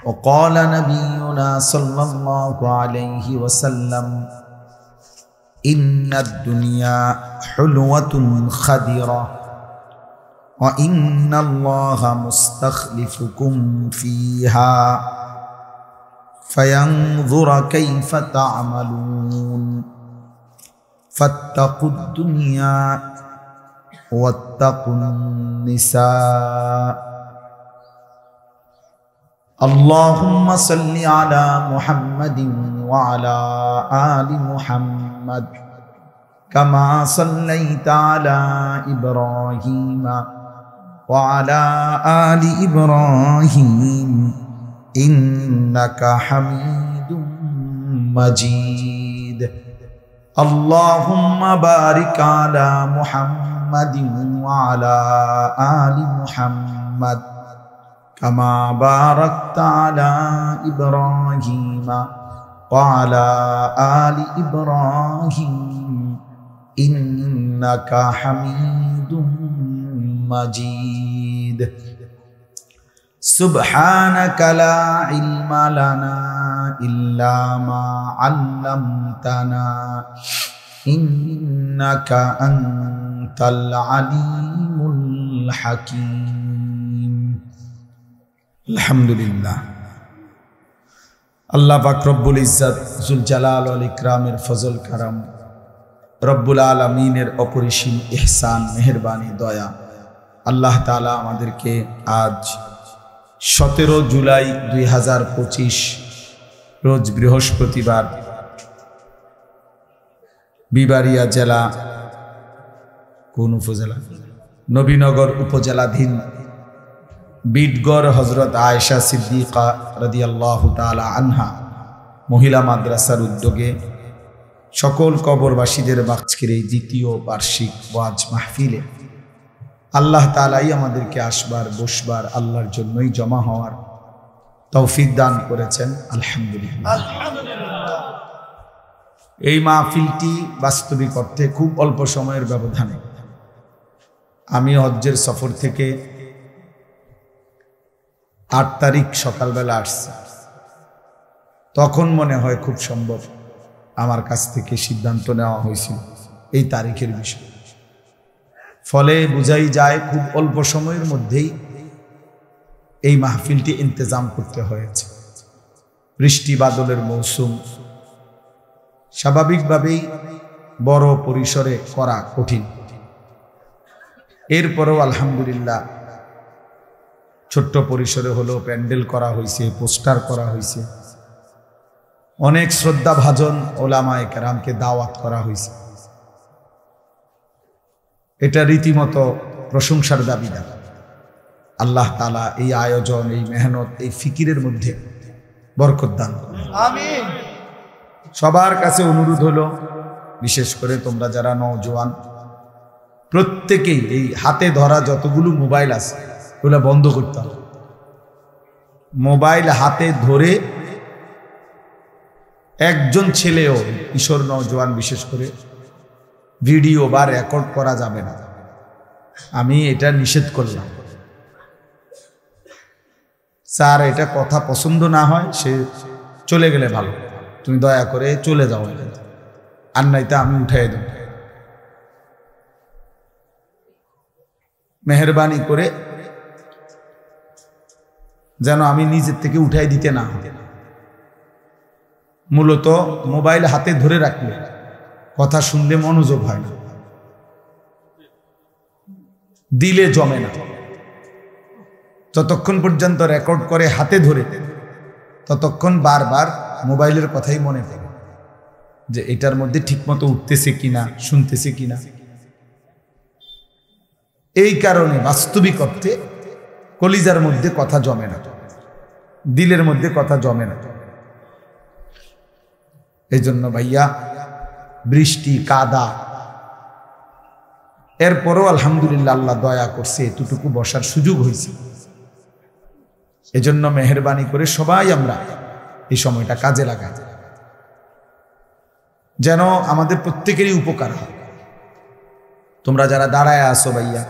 وقال نبينا صلى الله عليه وسلم إن الدنيا حلوة خضرة وإن الله مستخلفكم فيها فينظر كيف تعملون فاتقوا الدنيا واتقوا النساء اللهم صل على محمد وعلى آل محمد كما صليت على إبراهيم وعلى آل إبراهيم إنك حميد مجيد اللهم بارك على محمد وعلى آل محمد كما باركت على إبراهيم وعلى آل إبراهيم إنك حميد مجيد সুবহানাকা লা ইলমা লানা ইল্লা মা আল্লামতানা ইন্নাকা আনতাল আলিমুল হাকীম। আলহামদুলিল্লাহ। আল্লাহ পাক রব্বুল ইজ্জত জুল জালাল ওয়াল ইকরামের ফজল কারাম, রব্বুল আলামিনের অপরিসীম ইহসান, মেহেরবানি, দয়া, আল্লাহ তাআলা আমাদেরকে আজ 17 জুলাই 2025 রোজ বৃহস্পতিবার বিবাড়িয়া জেলা, কোন উপজেলা? নবীনগর উপজেলাধীন বিটগড় হযরত আয়েশা সিদ্দিকা রাদিয়াল্লাহু তাআলা আনহা মহিলা মাদ্রাসার উদ্যোগে সকল কবরবাসীদের আজকের এই দ্বিতীয় বার্ষিক ওয়াজ মাহফিলে আল্লাহ তাআলাই আমাদেরকে আসবার, বসবার, আল্লাহর জন্যই জমা হওয়ার তৌফিক দান করেছেন। আলহামদুলিল্লাহ। এই মাহফিলটি বাস্তবিক অর্থে খুব অল্প সময়ের ব্যবধানে, আমি হজ্জের সফর থেকে 8 তারিখ সকালবেলা আসছি, তখন মনে হয় খুব সম্ভব আমার কাছ থেকে সিদ্ধান্ত নেওয়া হয়েছিল এই তারিখের বিষয়ে। ফলে বোঝাই যায় খুব অল্প সময়ের মধ্যেই এই মাহফিলটি ইন্তজাম করতে হয়েছে। বৃষ্টি বাদলের মৌসুম, স্বাভাবিকভাবেই বড় পরিসরে করা কঠিন। এরপরেও আলহামদুলিল্লাহ ছোট্ট পরিসরে হলেও প্যান্ডেল করা হয়েছে, পোস্টার করা হয়েছে, অনেক শ্রদ্ধাভাজন ওলামায়ে কেরামকে দাওয়াত করা হয়েছে। এটা রীতিমতো প্রশংসার দাবিদার। আল্লাহ তাআলা এই আয়োজন, এই মেহনত, এই ফিকিরের মধ্যে বরকত দান করুন। আমিন। সবার কাছে অনুরোধ হলো, বিশেষ করে তোমরা যারা নওজোয়ান, প্রত্যেকেই এই হাতে ধরা যতগুলো মোবাইল আছে ওগুলো বন্ধ করতে হবে। মোবাইল হাতে ধরে একজন ছেলেও, কিশোর নওজোয়ান বিশেষ করে, ভিডিও বা রেকর্ড করা যাবে না। আমি এটা নিষেধ করলাম। স্যার এটা কথা পছন্দ না হয় সে চলে গেলে ভালো, তুমি দয়া করে চলে যাও, আর নাইতে আমি উঠাই দেব। মেহেরবানি করে যেন আমি নিজের থেকে উঠাই দিতে না হয়। মূলত মোবাইল হাতে ধরে রাখলে কথা শুনলে মনোযোগ হয় না, দিলে জমে না। যতক্ষণ পর্যন্ত রেকর্ড করে হাতে ধরে, ততক্ষণ বারবার মোবাইলের কথাই মনে পড়ে যে এটার মধ্যে ঠিকমতো উঠতেছে কিনা, শুনতেছে কিনা। এই কারণে বাস্তবিক অর্থে কলিজার মধ্যে কথা জমে না, দিলের মধ্যে কথা জমে না। এই জন্য ভাইয়া, বৃষ্টি, কাদা, এরপরও আলহামদুলিল্লাহ আল্লাহ দয়া করছে, এতটুকু বসার সুযোগ হয়েছে। এজন্য মেহেরবানি করে সবাই আমরা এই সময়টা কাজে লাগাই, যেন আমাদের প্রত্যেকেরই উপকার হয়। তোমরা যারা দাঁড়ায় আসো ভাইয়া,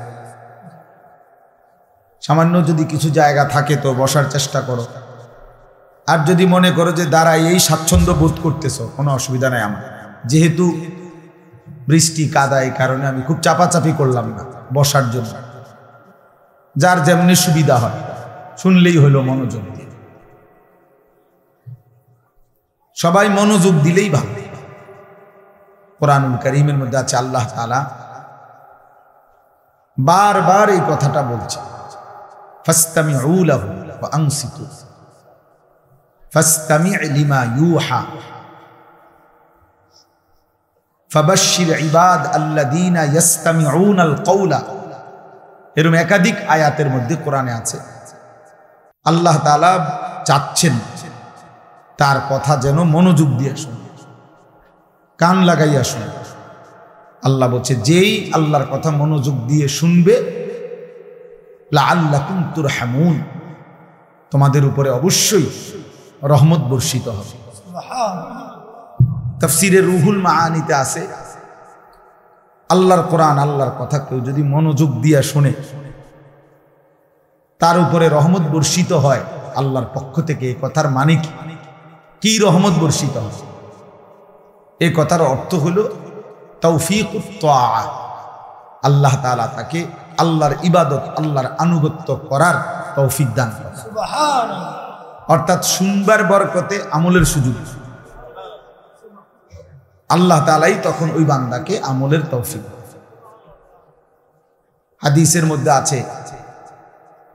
সামান্য যদি কিছু জায়গা থাকে তো বসার চেষ্টা করো। আর যদি মনে করো যে দাঁড়ায় এই স্বাচ্ছন্দ্য বোধ করতেছো, কোনো অসুবিধা নাই আমার। যেহেতু বৃষ্টি, কাদা, এই কারণে আমি খুব চাপাচাপি করলাম না বসার জন্য। যার যেমনি সুবিধা হয় শুনলেই হলো মনোযোগ দিয়ে। সবাই মনোযোগ দিলেই ভালো। কোরআনুল কারীমের মধ্যে আছে আল্লাহ তাআলা বারবার এই কথাটা বলছে, ফাসতামিউ লাহু ওয়া আনসিতু ফাসতামি' লিমা ইউহা ফাবাশশির ইবাদ আল্লাযীনা ইয়াসতামিউনাল কওলা। এরকম একাধিক আয়াতের মধ্যে কোরআনে আছে আল্লাহ তাআলা চাচ্ছেন তার কথা যেন মনোযোগ দিয়ে শুনে, কান লাগাইয়া শুনে। আল্লাহ বলছে, যেই আল্লাহর কথা মনোযোগ দিয়ে শুনবে, লাআল্লাকুম তুরহামুন, তোমাদের উপরে অবশ্যই রহমত বর্ষিত হবে। তাফসীরে রুহুল মাআনিতে আছে, আল্লাহর কোরআন, আল্লাহর কথা কেউ যদি মনোযোগ দিয়ে শোনে, তার উপরে রহমত বর্ষিত হয় আল্লাহর পক্ষ থেকে। এই কথার মানে কি রহমত বর্ষিত হয়? এই কথার অর্থ হলো তৌফিকুত তাআ, আল্লাহ তাআলা তাকে আল্লাহর ইবাদত, আল্লাহর আনুগত্য করার তৌফিক দান করেন। অর্থাৎ শুনবার বরকতে আমলের সুযোগ আল্লাহ তাআলাই তখন ওই বান্দাকে আমলের তৌফিক। হাদিসের মধ্যে আছে,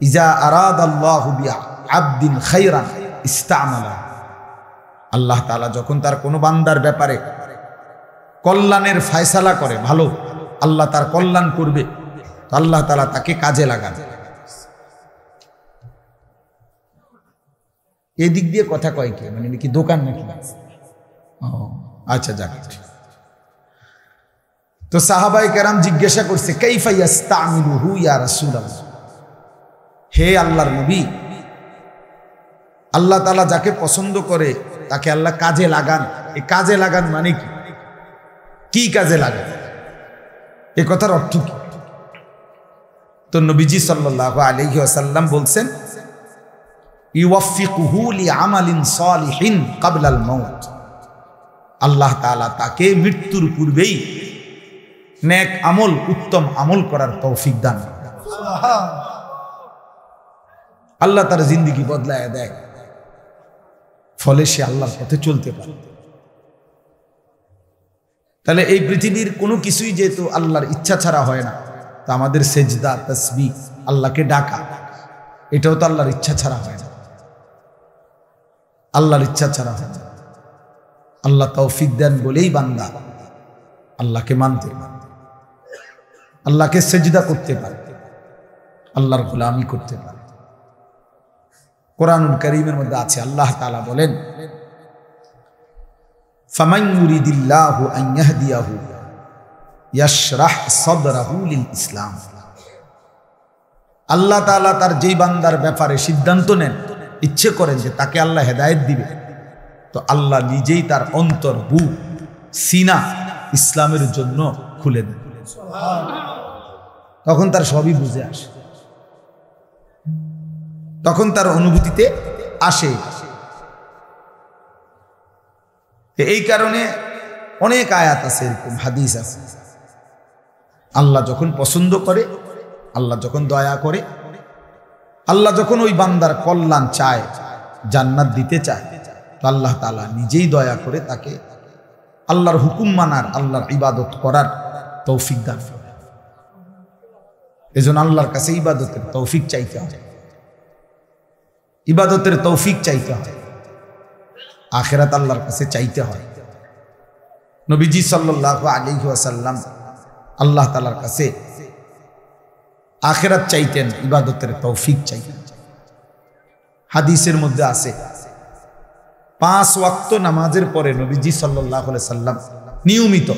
ইজা আরাদাল্লাহু বিআবদিন খায়রান ইস্তা'মালা, আল্লাহ তাআলা যখন তার কোনো বান্দার ব্যাপারে কল্যাণের ফয়সালা করে, ভালো আল্লাহ তার কল্যাণ করবে, তো আল্লাহ তাআলা তাকে কাজে লাগান। এদিক দিয়ে কথা কয় কে? মানে কি দোকান নাকি? আচ্ছা যাক। তো সাহাবায়ে কেরাম জিজ্ঞাসা করছে, কাইফা ইস্তা'মিলুহু ইয়া রাসূলুল্লাহ, হে আল্লাহর নবী, আল্লাহ তাআলা যাকে পছন্দ করে তাকে আল্লাহ কাজে লাগান। এই কাজে লাগান মানে কি? কি কাজে লাগান? এই কথার অর্থ কি? তো নবীজি সাল্লাল্লাহু আলাইহি ওয়াসাল্লাম বলছেন, ইউওয়াফিকুহু লিআমালিন সালিহিন ক্বাবলাল মাউত, আল্লাহ তাআলা তাকে মৃত্যুর পূর্বেই নেক আমল, উত্তম আমল করার তৌফিক দান করেন। আল্লাহ তার জিন্দেগি বদলায় দেয়, ফলে সে আল্লাহর পথে চলতে পারে। তাহলে এই পৃথিবীর কোনো কিছুই যেহেতু আল্লাহর ইচ্ছা ছাড়া হয় না, তা আমাদের সেজদা, তাসবিহ, আল্লাহকে ডাকা, এটাও তো আল্লাহর ইচ্ছা ছাড়া হয় না। আল্লাহর ইচ্ছা ছাড়া হয় না। আল্লাহ তৌফিক দেন বলেই বান্দা আল্লাহকে মানতে পারে, আল্লাহকে সেজদা করতে পারে, আল্লাহর গোলামি করতে পারে। কোরআনুল কারীমের মধ্যে আছে, আল্লাহ তাআলা বলেন, ফামান ইউরিদিল্লাহু আন ইয়াহদিয়াহু ইয়াশরাহ সাদরাহু লিল ইসলাম, আল্লাহ তাআলা তার যেই বান্দার ব্যাপারে সিদ্ধান্ত নেন, ইচ্ছে করেন যে তাকে আল্লাহ হেদায়েত দিবে, তো আল্লাহ নিজেই তার অন্তর, বুক, সিনা ইসলামের জন্য খুলে দেন। তখন তার সবই বুঝে আসে, তখন তার অনুভূতিতে আসে। এই কারণে অনেক আয়াত আছে, এরকম হাদিস আছে, আল্লাহ যখন পছন্দ করে, আল্লাহ যখন দয়া করে, আল্লাহ যখন ওই বান্দার কল্যাণ চায়, জান্নাত দিতে চায়, তো আল্লাহ তাআলা নিজেই দয়া করে তাকে আল্লাহর হুকুম মানার, আল্লাহর ইবাদত করার তৌফিক দান করে। এজন্য আল্লাহর কাছে ইবাদতের তৌফিক চাইতে হয়, ইবাদতের তৌফিক চাইতে হয়, আখিরাত আল্লাহর কাছে চাইতে হয়। নবীজি সাল্লাল্লাহু আলাইহি ওয়াসাল্লাম আল্লাহ তাআলার কাছে আখিরাত চাইতেন, ইবাদতের তৌফিক চাইতেন। হাদিসের মধ্যে আছে, 5 ওয়াক্ত নামাজের পরে নবীজি সাল্লাল্লাহু আলাইহি সাল্লাম নিয়মিত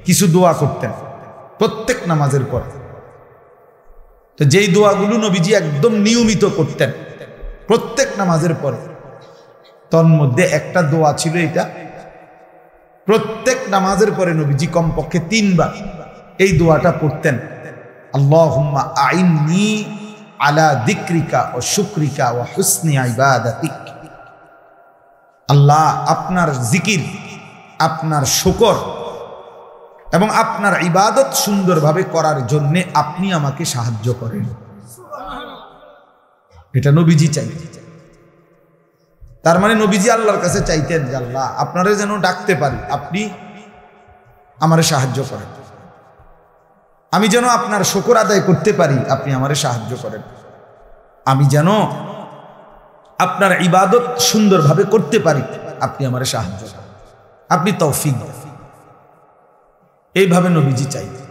কিছু দোয়া করতেন প্রত্যেক নামাজের পরে। তো যেই দোয়াগুলো নবীজি একদম নিয়মিত করতেন প্রত্যেক নামাজের পরে, তন্মধ্যে একটা দোয়া ছিল এটা, প্রত্যেক নামাজের পরে নবীজি কমপক্ষে 3 বার এই দোয়াটা পড়তেন, আল্লাহুম্মা আইন্নি আলা যিকরিকা ওয়া শুকরিকা ওয়া হুসনি ইবাদাতিক, আল্লাহ আপনার জিকির, আপনার শুকর এবং আপনার ইবাদত সুন্দরভাবে করার জন্য আপনি আমাকে সাহায্য করেন। এটা নবীজি চাইতেন। তার মানে নবীজি আল্লাহর কাছে চাইতেন যে আল্লাহ আপনারে যেন ডাকতে পারি, আপনি আমারে সাহায্য করেন, আমি যেন আপনার শুকর আদায় করতে পারি, আপনি আমারে সাহায্য করেন, আমি যেন আপনার ইবাদত সুন্দরভাবে করতে পারি, আপনি আমারে সাহায্য করেন, আপনি তৌফিক দেন। এইভাবে নবীজি চাইতেন।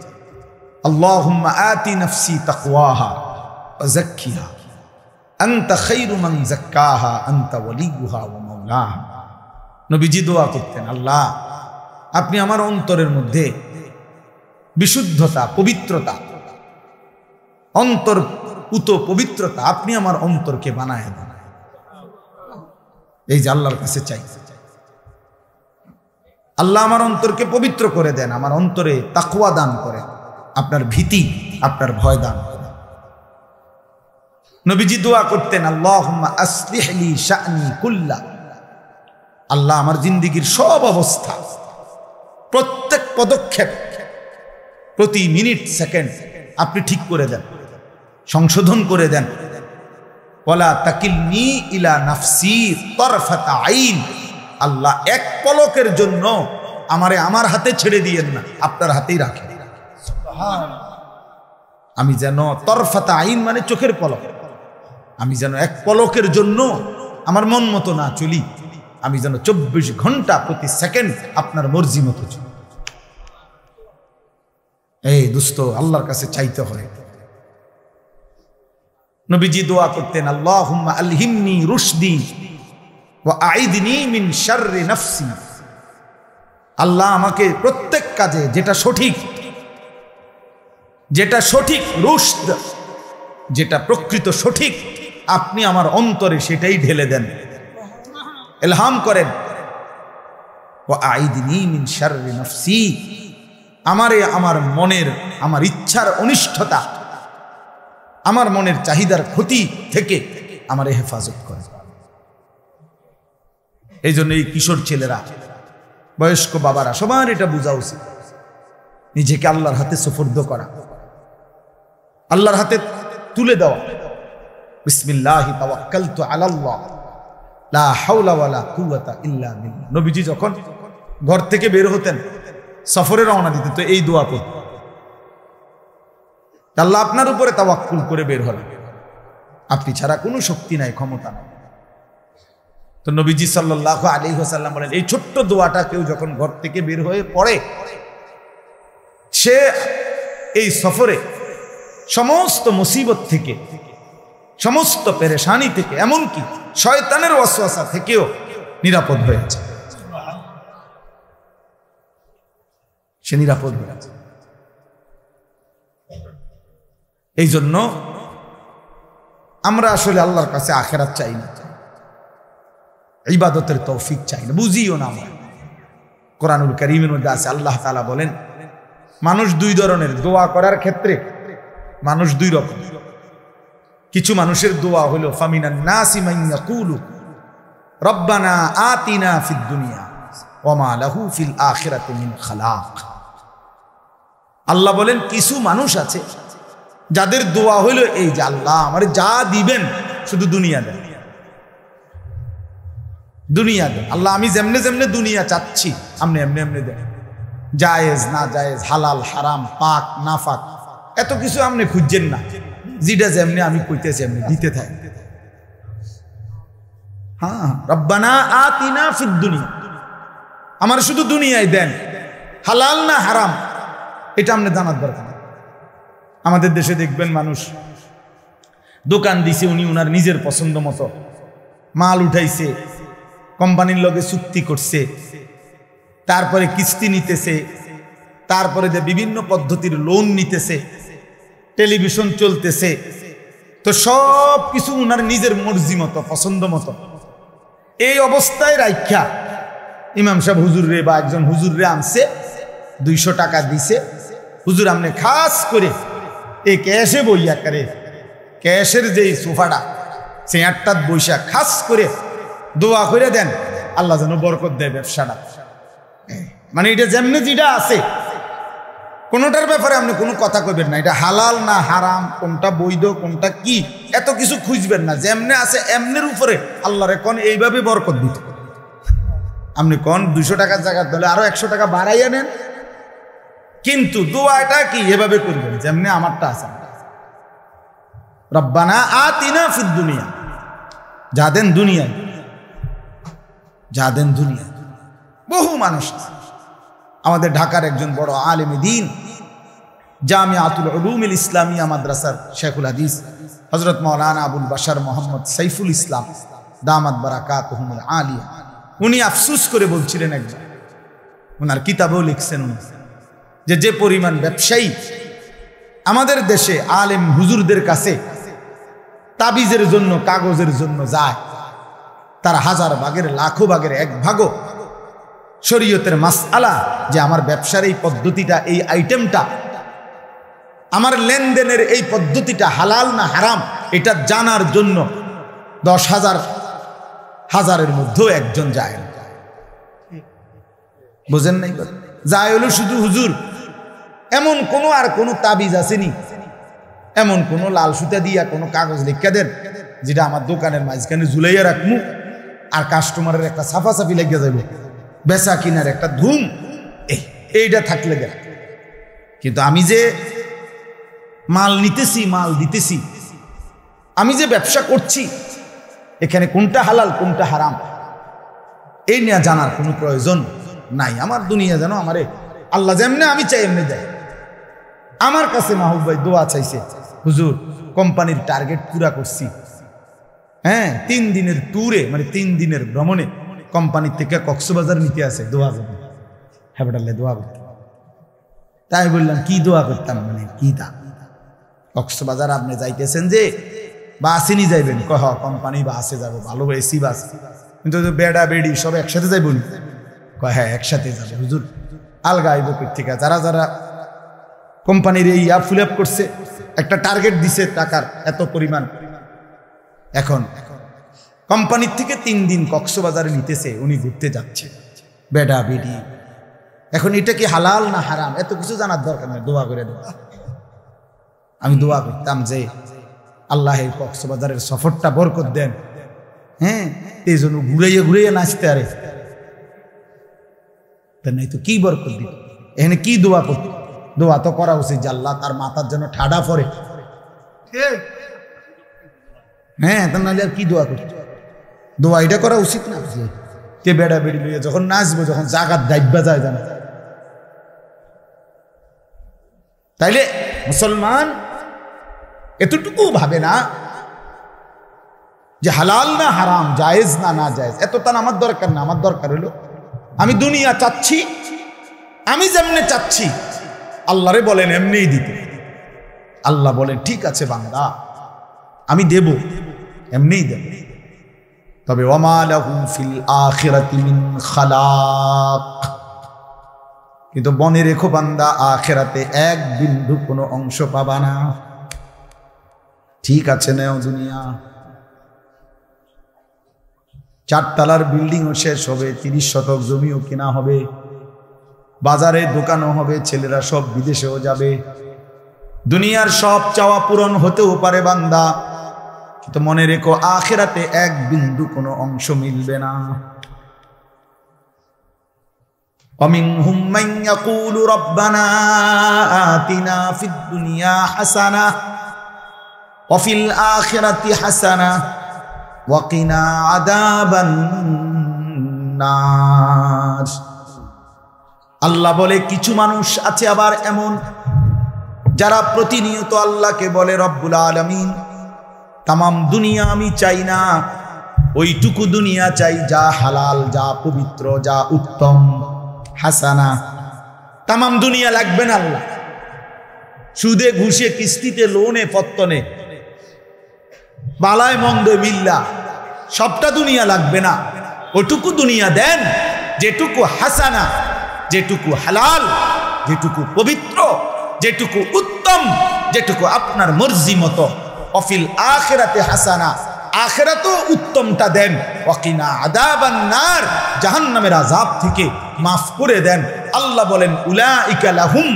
আল্লাহুম্মা আতি নাফসি তাকওয়াহা ওয়া যাক্কিহা আনতা খায়রু মান যাক্কাহা আনতা ওয়ালিয়ুহা ওয়া মাওলাহা। নবীজি দোয়া করতেন, আল্লাহ আপনি আমার অন্তরের মধ্যে বিশুদ্ধতা, পবিত্রতা, অন্তর্পুত পবিত্রতা, আপনি আমার অন্তরকে বানায় দেন। এই যে আল্লাহর কাছে চাই, আল্লাহ আমার অন্তরকে পবিত্র করে দেন, আমার অন্তরে তাকওয়া দান করেন, আপনার ভীতি, আপনার ভয় দান করেন। নবীজি দোয়া করতেন, আল্লাহুম্মা আসলিহ লি শা'নি কুল্লা, আল্লাহ আমার জিন্দেগীর সব অবস্থা, প্রত্যেক পদক্ষেপ, প্রতি মিনিট সেকেন্ড আপনি ঠিক করে দেন, সংশোধন করে দেন। ওয়ালা তাকিলনি ইলা নাফসি তরফাতা আইন, আল্লাহ এক পলকের জন্য আমারে আমার হাতে ছেড়ে দিয়েন না, আপনার হাতেই রাখেন। আমি যেন তরফাতা আইন মানে চোখের পলক, আমি যেন এক পলকের জন্য আমার মন মতো না চলি, আমি যেন 24 ঘন্টা প্রতি সেকেন্ড আপনার মর্জি মতো চলি। এই দোস্ত, আল্লাহর কাছে চাইতে হয়। নবীজি দোয়া করতেন, আল্লাহুম্মা আলহিমনি রুশদি ওয়া আইদনি মিন শাররি নাফসি, আল্লাহ আমাকে প্রত্যেক কাজে যেটা সঠিক রুশদ, যেটা প্রকৃত সঠিক, আপনি আমার অন্তরে সেটাই ঢেলে দেন, ইলহাম করেন। ওয়া আইদনি মিন শাররি নাফসি, আমারে আমার মনের, আমার ইচ্ছার অনিষ্টতা, আমার মনের চাহিদার ক্ষতি থেকে আমারে হেফাজত করে। এই জন্য এই কিশোর ছেলেরা, বয়স্ক বাবারা সবার এটা বোঝা উচিত, নিজেকে আল্লাহর হাতে সুপর্দ করা, আল্লাহর হাতে তুলে দেওয়া। বিসমিল্লাহি তাওয়াক্কালতু আলাল্লাহ লা হাওলা ওয়ালা কুওয়াতা ইল্লা বিল্লাহ। নবীজি যখন ঘর থেকে বের হতেন, সফরে রওনা দিতেন, তো এই দোয়া করতেন, আল্লাহ আপনার উপরে তাওয়াক্কুল করে বের হলেন, আপনি ছাড়া কোনো শক্তি নাই, ক্ষমতা নাই। তো নবীজি সাল্লাল্লাহু আলাইহি ওয়াসাল্লাম বলেন, এই ছোট্ট দোয়াটা কেউ যখন ঘর থেকে বের হয়ে পড়ে, সে এই সফরে সমস্ত মুসিবত থেকে, সমস্ত পেরেশানি থেকে, এমনকি শয়তানের ওয়াসওয়াসা থেকেও নিরাপদ হয়েছে, সে নিরাপদ হয়েছে। এই জন্য আমরা আসলে আল্লাহর কাছে আখিরাত চাই না, ইবাদতের তৌফিক চাই না, বুঝিও না আমরা। কোরআনুল কারীমের মধ্যে আছে, আল্লাহ তাআলা বলেন, মানুষ দুই ধরনের, দোয়া করার ক্ষেত্রে মানুষ দুই রকম। কিছু মানুষের দোয়া হলো ফামিনান নাসি মান ইয়াকুলু রব্বানা আতিনা ফিদ দুনিয়া ওয়া মা লাহু ফিল আখিরাতি মিন খালাক। আল্লাহ বলেন, কিছু মানুষ আছে যাদের দোয়া হইল এই যে, আল্লাহ আমার যা দিবেন শুধু দুনিয়া দেন, দুনিয়া দেন। আল্লাহ আমি যেমনে যেমনে দুনিয়া চাচ্ছি আপনি এমনি এমনি দেন, জায়েজ না জায়েজ, হালাল হারাম, পাক না পাক, এত কিছু আপনি খুঁজছেন না, যেটা যেমনি আমি কইতেছি এমনি দিতে থাকি। হ্যাঁ, রব্বানা আতিনা ফিদ দুনিয়া, আমার শুধু দুনিয়ায় দেন, হালাল না হারাম এটা আপনি জানার দরকার। আমাদের দেশে দেখবেন মানুষ দোকান দিছে, উনি উনার নিজের পছন্দ মতো মাল উঠাইছে, কোম্পানির লগে চুক্তি করছে, তারপরে কিস্তি নিতেছে, তারপরে যে বিভিন্ন পদ্ধতির লোন নিতেছে, টেলিভিশন চলতেছে, তো সব কিছু উনার নিজের মর্জি মতো, পছন্দ মতো। এই অবস্থায় রাইখা ইমাম সাহেব হুজুরে বা একজন হুজুরে আনছে, 200 টাকা দিছে, হুজুর আপনি খাস করে এই ক্যাশে বইয়া করে, ক্যাশের যেই সোফাটা চেয়ারটাত বইসা খাস করে দোয়া করে দেন, আল্লাহ যেন বরকত দেয় ব্যবসাটা। মানে এটা যেমনি যেটা আছে, কোনোটার ব্যাপারে আপনি কোনো কথা কইবেন না, এটা হালাল না হারাম, কোনটা বৈধ কোনটা কি, এত কিছু খুঁজবেন না, যেমনে আছে এমনের উপরে আল্লাহরে কোন এইভাবে বরকত দিতে। আপনি কোন 200 টাকার জায়গা দিলে আরো 100 টাকা বাড়াইয়া নেন, কিন্তু দোয়াটা কি এভাবে করবেন যেমনি আমারটা আছে, রব্বানা আতিনা ফিদ দুনিয়া, যা দেন দুনিয়ায়, যা দেন দুনিয়ায়। বহু মানুষ, আমাদের ঢাকার একজন বড় আলেমে দ্বীন, জামিয়াতুল উলুমিল ইসলামিয়া মাদ্রাসার শেখুল হাদিস হযরত মাওলানা আবুল বাশার মোহাম্মদ সাইফুল ইসলাম দামাত বারাকাতুহুমুল আলিয়া, উনি আফসোস করে বলছিলেন, একজন ওনার কিতাবেও লিখছেন যে পরিমাণ ব্যবসায়ী আমাদের দেশে আলেম হুজুরদের কাছে তাবিজের জন্য, কাগজের জন্য যায়, তার 1000 ভাগের লাখো ভাগের 1 ভাগও শরীয়তের মাসআলা, যে আমার ব্যবসার এই পদ্ধতিটা, এই আইটেমটা, আমার লেনদেনের এই পদ্ধতিটা হালাল না হারাম, এটা জানার জন্য 10,000 হাজারের মধ্যেও একজন যায় না। বুঝেন নাই? যায় হলো শুধু হুজুর এমন কোনো আর কোনো তাবিজ আসেনি, এমন কোনো লাল সুতা দিয়া কোনো কাগজ লিখা দেন যেটা আমার দোকানের মাঝখানে ঝুলাইয়া রাখমু আর কাস্টমারের একটা সাফাসাফি লেগে যাবে, বেচা কিনার একটা ধুম, এইটা থাকলে দেখ। কিন্তু আমি যে মাল নিতেছি, মাল দিতেছি, আমি যে ব্যবসা করছি, এখানে কোনটা হালাল কোনটা হারাম এই নিয়ে জানার কোনো প্রয়োজন নাই। আমার দুনিয়া যেন আমারে আল্লাহ যেমনে আমি চাই এমনি দেয়। আমার কাছে মাহবুব ভাই দোয়া চাইছে, হুজুর কোম্পানির টার্গেট পুরা করছি, হ্যাঁ 3 দিনের ট্যুরে মানে 3 দিনের ভ্রমণে কোম্পানির থেকে কক্সবাজার নিতে আসে, দোয়া যাবে। হ্যাঁ বেটালে দোয়া করতে। তাই বললাম কি দোয়া করতাম, মানে কি তা কক্সবাজার আপনি যাইতেছেন যে বাসে নিয়ে যাইবেন? কহ কোম্পানি বাসে যাবো, ভালো এসি বাস, কিন্তু বেড়া বেড়ি সব একসাথে যাইব? কয় হ্যাঁ একসাথে যাবে হুজুর। আলগা আইব থেকে যারা যারা কোম্পানির এই ফুল আপ করছে, একটা টার্গেট দিছে টাকার এত পরিমাণ, এখন কোম্পানির থেকে 3 দিন কক্সবাজারে নিতেছে, উনি ঘুরতে যাচ্ছে বেড়া বেড়ি। এখন এটা কি হালাল না হারাম এত কিছু জানার দরকার নেই, দোয়া করে দেওয়া। আমি দোয়া করতাম যে আল্লাহ কক্সবাজারের সফরটা বরকত দেন, হ্যাঁ এই জন্য ঘুরাইয়া ঘুরাইয়া নাচতে আরে নাই তো কি বরকত দিত, এখানে কি দোয়া করত? দোয়া তো করা উচিত যে আল্লাহ তার মাথার জন্য ঠাডা পড়ে, হ্যাঁ তা নাহলে আর কি দোয়া করত? দোয়া এটা করা উচিত না কে বেড়া বেড়ি লইয়া যখন নাচবো, যখন জাগাত দাইবা যায় জানা। তাইলে মুসলমান এতটুকু ভাবে না যে হালাল না হারাম, জায়েজ না না জায়েজ, এতটা আমার দরকার না। আমার দরকার হলো আমি দুনিয়া চাচ্ছি, আমি যেমনে চাচ্ছি আল্লাহরে বলেন এমনিই দিতে। আল্লাহ বলেন ঠিক আছে বান্দা আমি দেব, এমনিই দেব, তবে ওয়ামা লাহু ফিল আখিরাতি মিন খালাক, কিন্তু মনে রেখো বান্দা আখিরাতে 1 বিন্দু কোনো অংশ পাবা না। ঠিক আছে নেও দুনিয়া, 4 তলার বিল্ডিংও শেষ হবে, 30 শতক জমিও কেনা হবে, বাজারে দোকানও হবে, ছেলেরা সব বিদেশেও যাবে, দুনিয়ার সব চাওয়া পূরণ হতেও পারে বান্দা, কিন্তু মনে রেখো আখিরাতে 1 বিন্দু কোনো অংশ মিলবে না। ومنهم من يقول ربنا آتنا في الدنيا حسنة وفي الآخرة حسنة وقنا عذاب النار। আল্লাহ বলে কিছু মানুষ আছে আবার এমন যারা প্রতিনিয়ত আল্লাহকে বলে রব্বুল আলামিন তামাম দুনিয়া আমি চাই না, ওইটুকু দুনিয়া চাই যা হালাল, যা পবিত্র, যা উত্তম। হাসানা, তামাম দুনিয়া লাগবে না আল্লাহ, সুদে ঘুষে কিস্তিতে লোনে পত্তনে বালায় মন্দে মিল্লা সবটা দুনিয়া লাগবে না, ওটুকু দুনিয়া দেন যেটুকু হাসানা, যেটুকু হালাল, যেটুকু পবিত্র, যেটুকু উত্তম, যেটুকু আপনার মর্জি মতো। অফিল আখিরাতে হাসানা, আখিরাতেও উত্তমটা দেন। ওয়াকিনা আযাবান নার, জাহান্নামের আযাব থেকে মাফ করে দেন। আল্লাহ বলেন উলাইকা লাহুম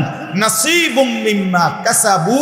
নাসীবুম মিম্মা কাসাবু